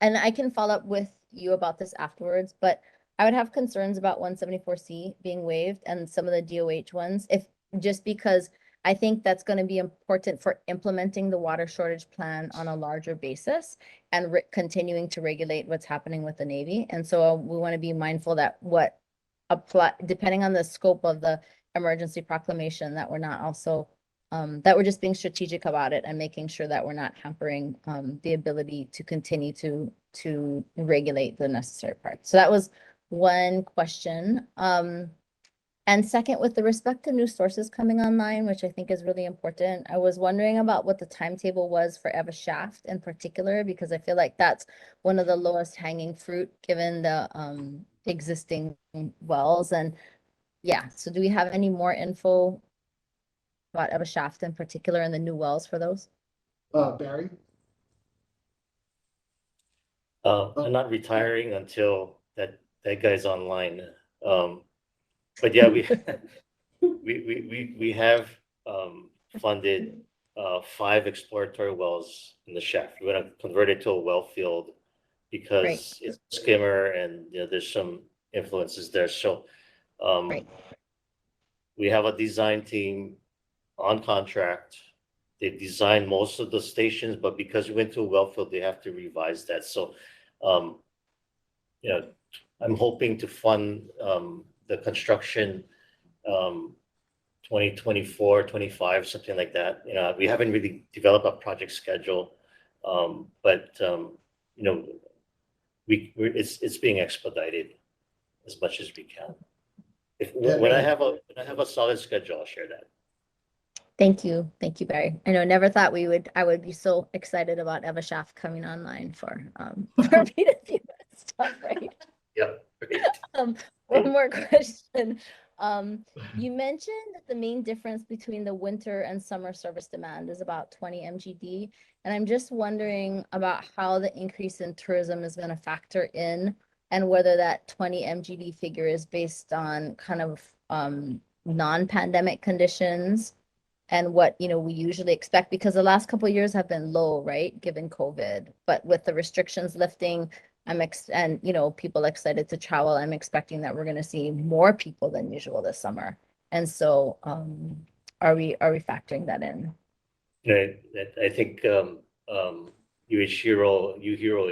and I can follow up with you about this afterwards, but I would have concerns about 174C being waived and some of the DOH ones, if just because I think that's going to be important for implementing the water shortage plan on a larger basis and continuing to regulate what's happening with the Navy. And so we want to be mindful that what apply, depending on the scope of the emergency proclamation, that we're not also that we're just being strategic about it and making sure that we're not hampering the ability to continue to regulate the necessary parts. So that was one question. And second, with the respect to new sources coming online, which I think is really important, I was wondering about what the timetable was for Eva Shaft in particular, because I feel like that's one of the lowest hanging fruit given the existing wells. And yeah, so do we have any more info about Eva Shaft in particular and the new wells for those? Barry? I'm not retiring until that guy's online. But yeah, we have funded 5 exploratory wells in the shaft. We're gonna convert it to a well field because it's skimmer and there's some influences there. So we have a design team on contract. They designed most of the stations, but because we went to a well field, they have to revise that. So I'm hoping to fund the construction 2024, 25, something like that. We haven't really developed a project schedule, but it's being expedited as much as we can. When I have a solid schedule, I'll share that. Thank you, Barry. I know, never thought I would be so excited about Eva Shaft coming online for BWS stuff, right? Yep. One more question. You mentioned that the main difference between the winter and summer service demand is about 20 MGD. And I'm just wondering about how the increase in tourism is going to factor in and whether that 20 MGD figure is based on kind of non-pandemic conditions and what, we usually expect, because the last couple of years have been low, right, given COVID. But with the restrictions lifting, people excited to travel, I'm expecting that we're going to see more people than usual this summer. And so are we factoring that in? I think UHero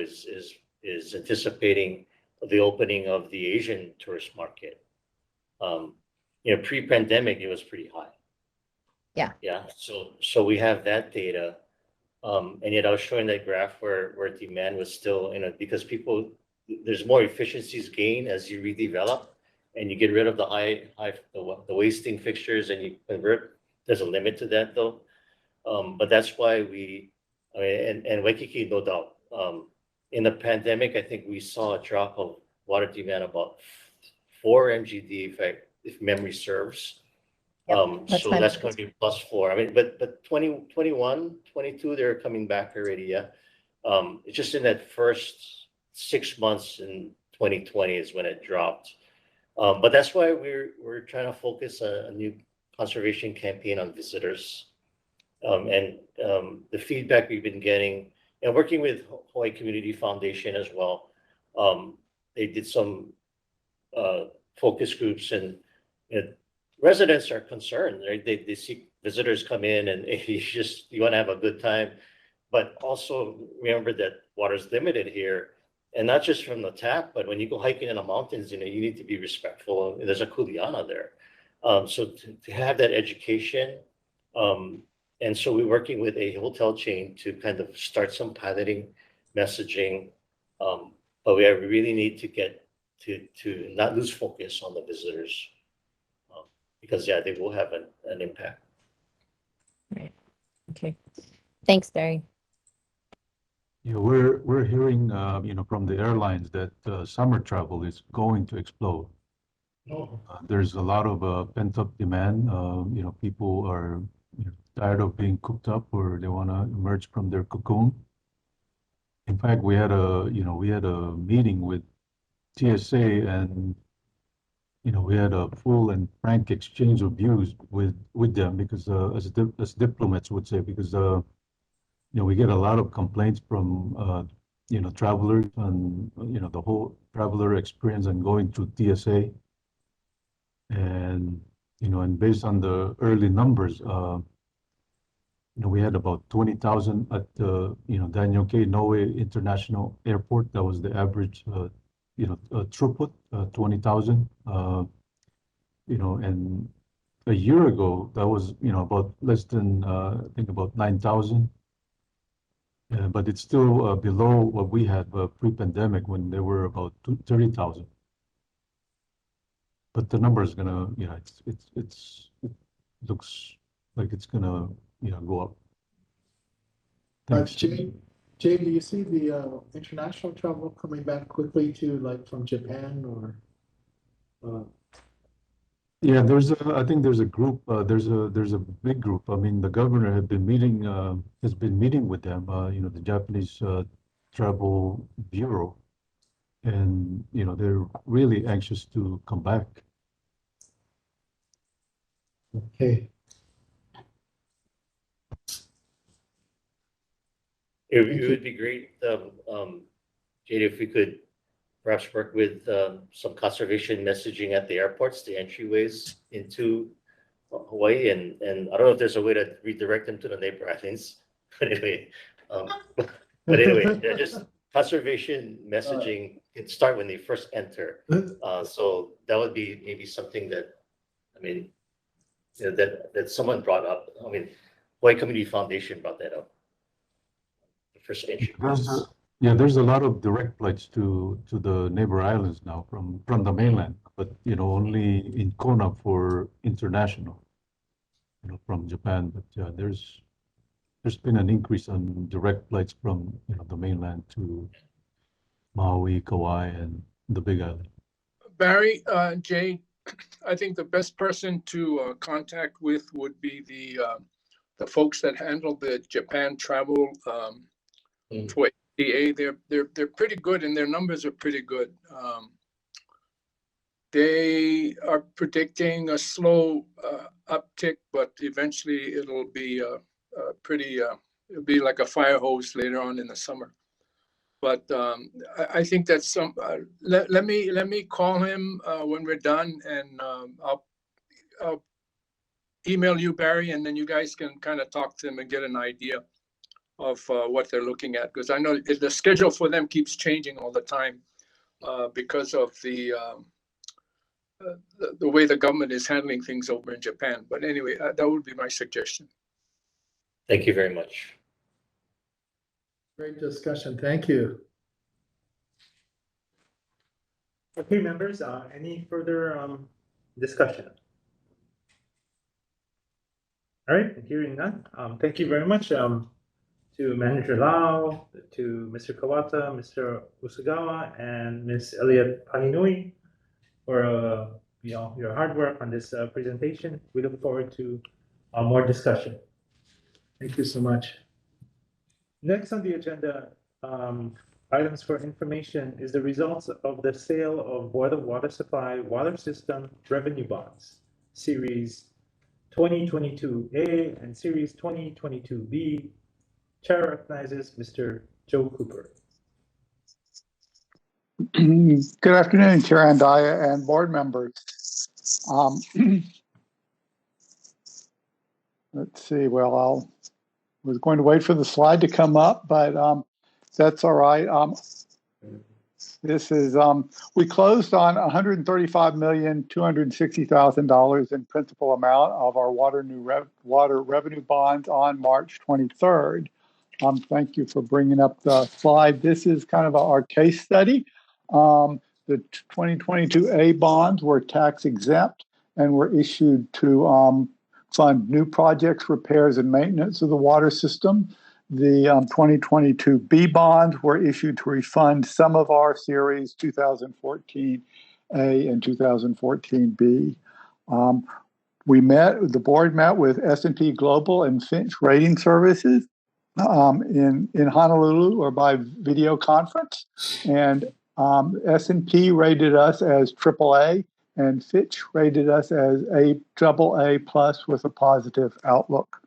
is anticipating the opening of the Asian tourist market. Pre-pandemic, it was pretty high. Yeah. So we have that data. And yet I was showing that graph where demand was still, because there's more efficiencies gained as you redevelop and you get rid of the wasting fixtures and you convert. There's a limit to that though. But that's why and Waikiki, no doubt. In the pandemic, I think we saw a drop of water demand about 4 MGD, if memory serves. So that's going to be +4. But 2021, 22, they're coming back already. Yeah. It's just in that first 6 months in 2020 is when it dropped. But that's why we're trying to focus a new conservation campaign on visitors. And the feedback we've been getting, and working with Hawaii Community Foundation as well, they did some focus groups and residents are concerned, right? They see visitors come in and you want to have a good time, but also remember that water's limited here, and not just from the tap, but when you go hiking in the mountains, you need to be respectful. There's a kuleana there, so to have that education, and so we're working with a hotel chain to kind of start some piloting messaging, but we really need to get to not lose focus on the visitors. Because they will have an impact. Right. Okay. Thanks, Barry. Yeah, we're hearing from the airlines that summer travel is going to explode. There's a lot of pent-up demand. People are tired of being cooped up, or they want to emerge from their cocoon. In fact, we had a meeting with TSA, and we had a full and frank exchange of views with them because as diplomats would say, because we get a lot of complaints from travelers and the whole traveler experience and going to TSA, and and based on the early numbers, we had about 20,000 at the Daniel K. Noe International Airport. That was the average throughput, 20,000. And a year ago that was about less than I think about 9,000. But it's still below what we had pre-pandemic when they were about 30,000. But the number is gonna, it looks like it's gonna, go up. Thanks. Jay, do you see the international travel coming back quickly to like from Japan or? Yeah, I think there's a group, there's a big group. I mean, the governor has been meeting with them, the Japanese Travel Bureau, and they're really anxious to come back. Okay. It would be great, Jade, if we could perhaps work with some conservation messaging at the airports, the entryways into Hawaii, and I don't know if there's a way to redirect them to the neighbor islands, but anyway, yeah, just conservation messaging can start when they first enter. So that would be maybe something that, I mean, that someone brought up. I mean, Hawaii Community Foundation brought that up. The first entry. There's a lot of direct flights to the neighbor islands now from the mainland, but only in Kona for international, from Japan. But yeah, there's been an increase on direct flights from the mainland to Maui, Kauai, and the Big Island. Barry, Jay, I think the best person to contact with would be the folks that handle the Japan travel for ADA. They're pretty good, and their numbers are pretty good. They are predicting a slow uptick, but eventually it'll be it'll be like a fire hose later on in the summer. But I think that's some. Let me call him when we're done, and I'll email you, Barry, and then you guys can kind of talk to them and get an idea of what they're looking at, because I know the schedule for them keeps changing all the time because of the way the government is handling things over in Japan. But anyway, that would be my suggestion. Thank you very much. Great discussion. Thank you. Okay, members, any further discussion? All right, hearing none. Thank you very much to Manager Lau, to Mr. Kawata, Mr. Usagawa, and Ms. Elliot Paninui for your hard work on this presentation. We look forward to more discussion. Thank you so much. Next on the agenda, items for information is the results of the sale of Board of Water Supply Water System Revenue Bonds, Series 2022A and Series 2022B. Chair recognizes Mr. Joe Cooper. Good afternoon, Chair Andaya and board members. Let's see, well, I was going to wait for the slide to come up, but that's all right. This is, we closed on $135,260,000 in principal amount of our water revenue bonds on March 23rd. Thank you for bringing up the slide. This is kind of our case study. The 2022A bonds were tax exempt and were issued to fund new projects, repairs, and maintenance of the water system. The 2022B bonds were issued to refund some of our series 2014A and 2014B. The board met with S&P Global and Fitch Rating Services in Honolulu or by video conference. And S&P rated us as AAA, and Fitch rated us as a AA plus with a positive outlook.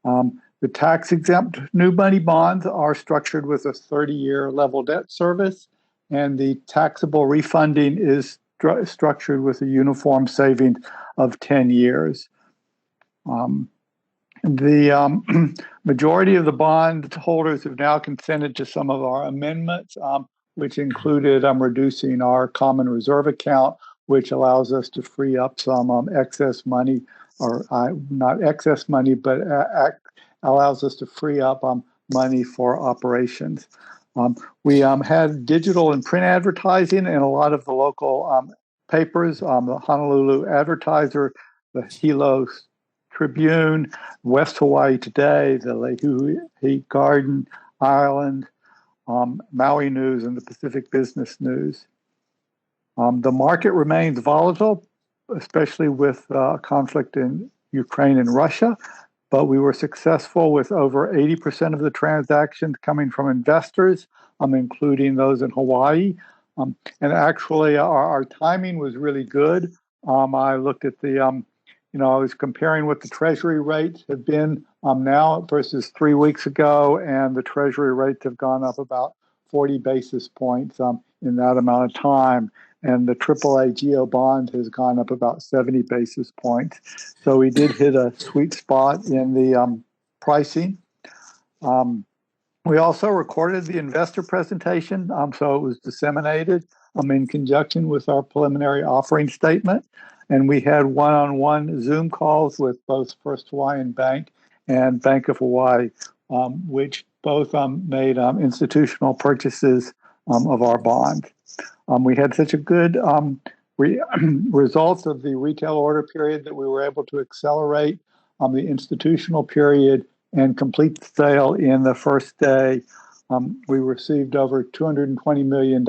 The tax-exempt new money bonds are structured with a 30-year level debt service, and the taxable refunding is structured with a uniform savings of 10 years. The majority of the bond holders have now consented to some of our amendments, which included reducing our common reserve account, which allows us to free up some excess money, or not excess money, but allows us to free up money for operations. We had digital and print advertising in a lot of the local papers, the Honolulu Advertiser, the Hilo Tribune, West Hawaii Today, the Leahui Garden Island, Maui News, and the Pacific Business News. The market remains volatile, especially with conflict in Ukraine and Russia, but we were successful with over 80% of the transactions coming from investors, including those in Hawaii. And actually, our timing was really good. I looked at the, I was comparing what the Treasury rates have been now versus 3 weeks ago, and the Treasury rates have gone up about 40 basis points in that amount of time. And the AAA GEO bond has gone up about 70 basis points. So we did hit a sweet spot in the pricing. We also recorded the investor presentation, so it was disseminated in conjunction with our preliminary offering statement. And we had one-on-one Zoom calls with both First Hawaiian Bank and Bank of Hawaii, which both made institutional purchases of our bond. We had such a good results of the retail order period that we were able to accelerate the institutional period and complete the sale in the first day. We received over $220 million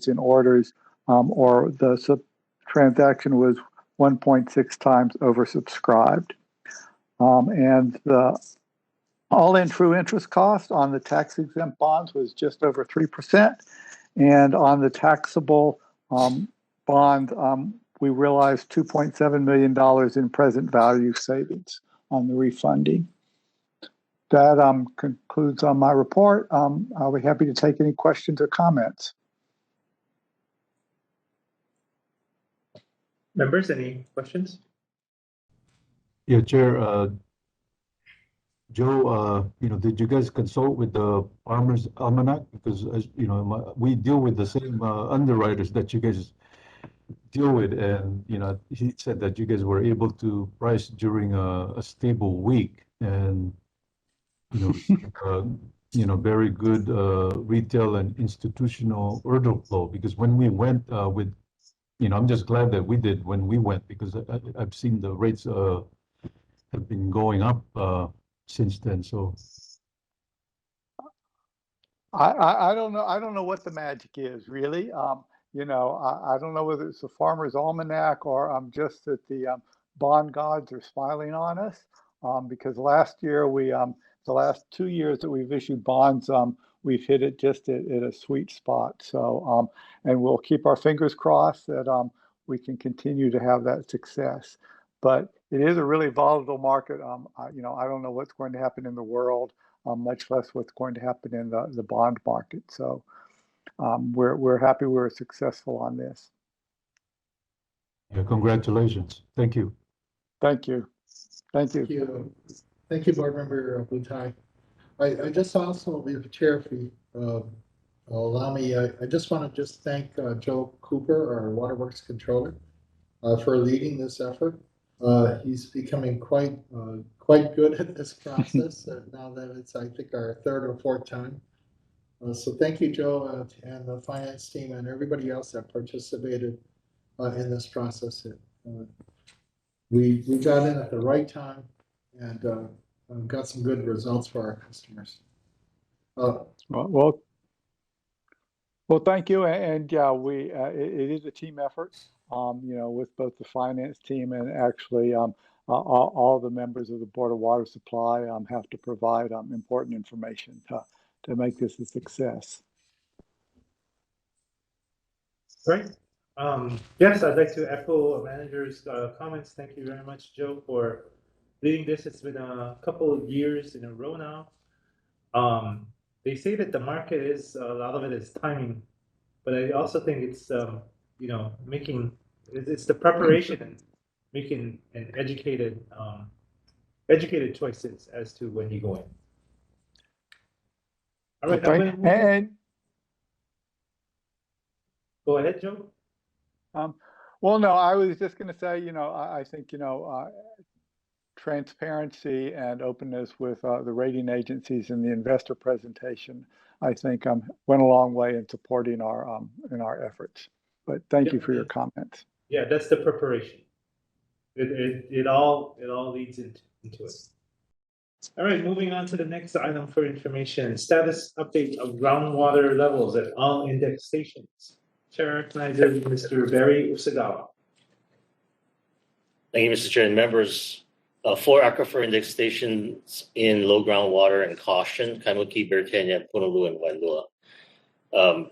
in orders, or the transaction was 1.6 times oversubscribed. And the all-in true interest cost on the tax-exempt bonds was just over 3%. And on the taxable bond, we realized $2.7 million in present value savings on the refunding. That concludes my report. I'll be happy to take any questions or comments. Members, any questions? Yeah, Chair, Joe, did you guys consult with the Farmers Almanac? Because, as you know, we deal with the same underwriters that you guys deal with, and he said that you guys were able to price during a stable week, and very good retail and institutional order flow. Because when we went with, I'm just glad that we did when we went, because I've seen the rates have been going up since then. So I don't know. I don't know what the magic is, really. I don't know whether it's the Farmer's Almanac or just that the bond gods are smiling on us. Because last year the last 2 years that we've issued bonds, we've hit it just at a sweet spot. So and we'll keep our fingers crossed that we can continue to have that success. But it is a really volatile market. I don't know what's going to happen in the world, much less what's going to happen in the bond market. So we're happy we were successful on this. yeah, congratulations. Thank you. Thank you. Thank you. Thank you. Thank you, Board Member Butai. I just also, the Chair, if you allow me, I just want to thank Joe Cooper, our Waterworks Controller, for leading this effort. He's becoming quite good at this process now that it's, I think, our third or fourth time. So thank you, Joe, and the finance team and everybody else that participated in this process. We got in at the right time and got some good results for our customers. Well, thank you. And yeah, it is a team effort, with both the finance team and actually all the members of the Board of Water Supply have to provide important information to make this a success. Right. Yes, I'd like to echo manager's comments. Thank you very much, Joe, for leading this. It's been a couple of years in a row now. They say that the market is a lot of it is timing, but I also think it's making it's the preparation and making an educated choices as to when you go in. All right, Okay. And go ahead, Joe. well, no, I was just going to say, I think, transparency and openness with the rating agencies and the investor presentation, I think went a long way in supporting our efforts. But thank you for your comments. Yeah, that's the preparation. It all leads into it. All right, moving on to the next item for information: status update of groundwater levels at all index stations. Chair recognizes Mr. Barry Usagawa. Thank you, Mr. Chair and members. 4 aquifer index stations in low groundwater and caution: Kaimuki, Bertania, Honolulu, and Wailua.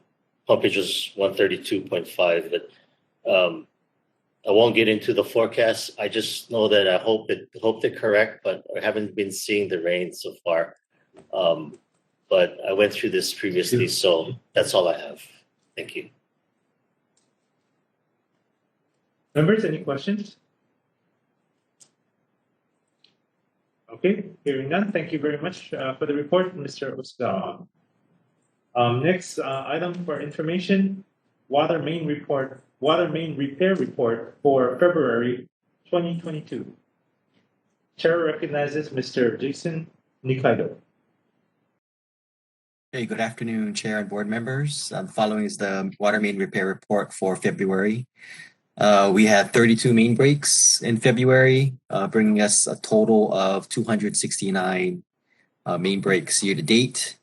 Pumpage was 132.5, but I won't get into the forecast. I just know that I hope they're correct, but I haven't been seeing the rain so far. But I went through this previously, so that's all I have. Thank you. Members, any questions? Okay, hearing none. Thank you very much for the report, Mr. Usagawa. Next item for information: water main repair report for February 2022. Chair recognizes Mr. Jason Nikaido. Hey, good afternoon, Chair and board members. Following is the water main repair report for February. We had 32 main breaks in February, bringing us a total of 269 main breaks year to date.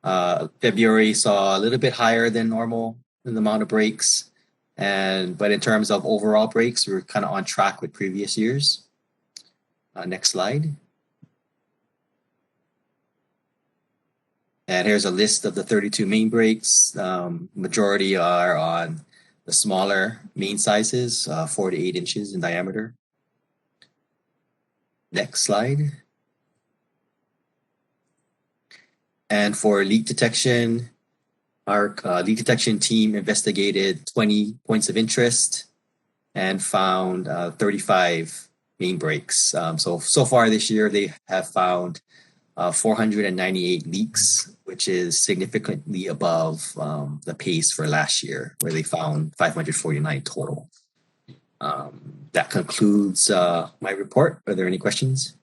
February saw a little bit higher than normal in the amount of breaks, but in terms of overall breaks, we're kind of on track with previous years. Next slide. And here's a list of the 32 main breaks. Majority are on the smaller main sizes, 4 to 8 inches in diameter. Next slide. And for leak detection, our leak detection team investigated 20 points of interest and found 35 main breaks. So far this year, they have found 498 leaks, which is significantly above the pace for last year, where they found 549 total. That concludes my report. Are there any questions?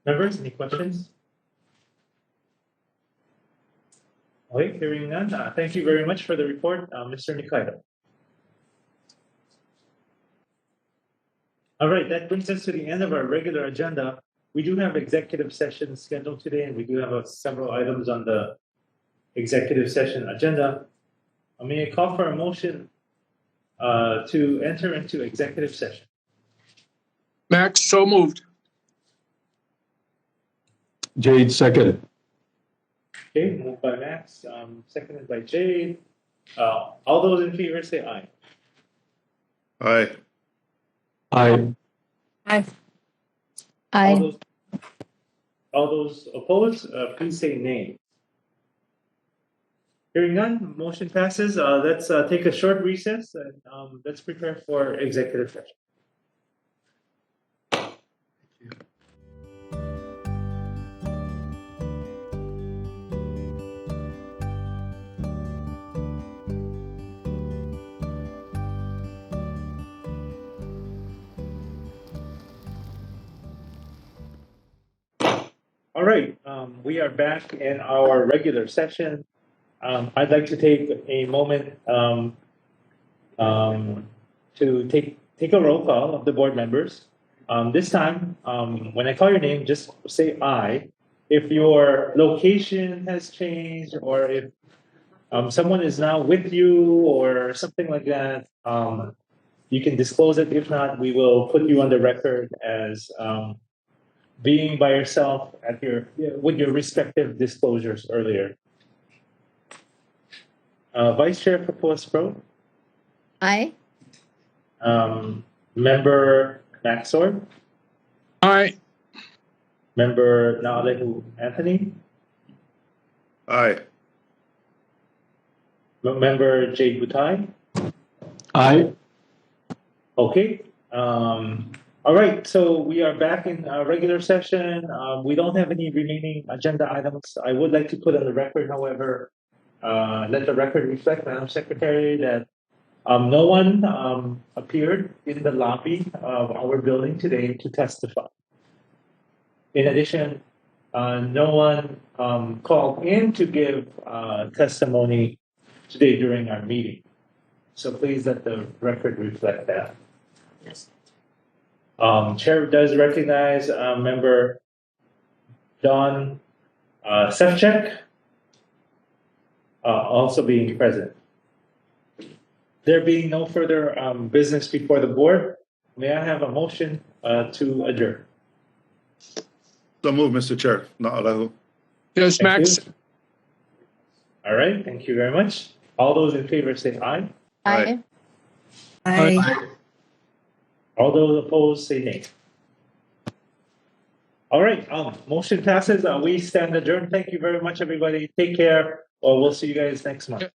Members, any questions? Okay, hearing none. Thank you very much for the report, Mr. Nikaido. All right, that brings us to the end of our regular agenda. We do have executive sessions scheduled today, and we do have several items on the executive session agenda. May I call for a motion to enter into executive session? Max, so moved. Jade, second. Okay, moved by Max, seconded by Jade. All those in favor say aye. Aye. Aye. Aye. Aye. All those opposed, please say nay. Hearing none, motion passes. Let's take a short recess and let's prepare for executive session. All right, we are back in our regular session. I'd like to take a moment to take a roll call of the board members. This time, when I call your name, just say aye. If your location has changed or if someone is now with you or something like that, you can disclose it. If not, we will put you on the record as being by yourself at with your respective disclosures earlier. Vice Chair Proposed Pro, Aye. Member Maxor, Aye. Member Naalehu Anthony, Aye. Member Jay Butai. Aye. Okay. All right. So we are back in our regular session. We don't have any remaining agenda items. I would like to put on the record, however, let the record reflect, Madam Secretary, that no one appeared in the lobby of our building today to testify. In addition, no one called in to give testimony today during our meeting. So please let the record reflect that. Yes. Chair does recognize Member Don Sefcik also being present. There being no further business before the board, may I have a motion to adjourn? So move, Mr. Chair. Na'alahu. Yes, Thank Max. you. All right, thank you very much. All those in favor say aye. Aye. Aye. All those opposed say nay. All right, motion passes. We stand adjourned. Thank you very much, everybody. Take care, or we'll see you guys next month.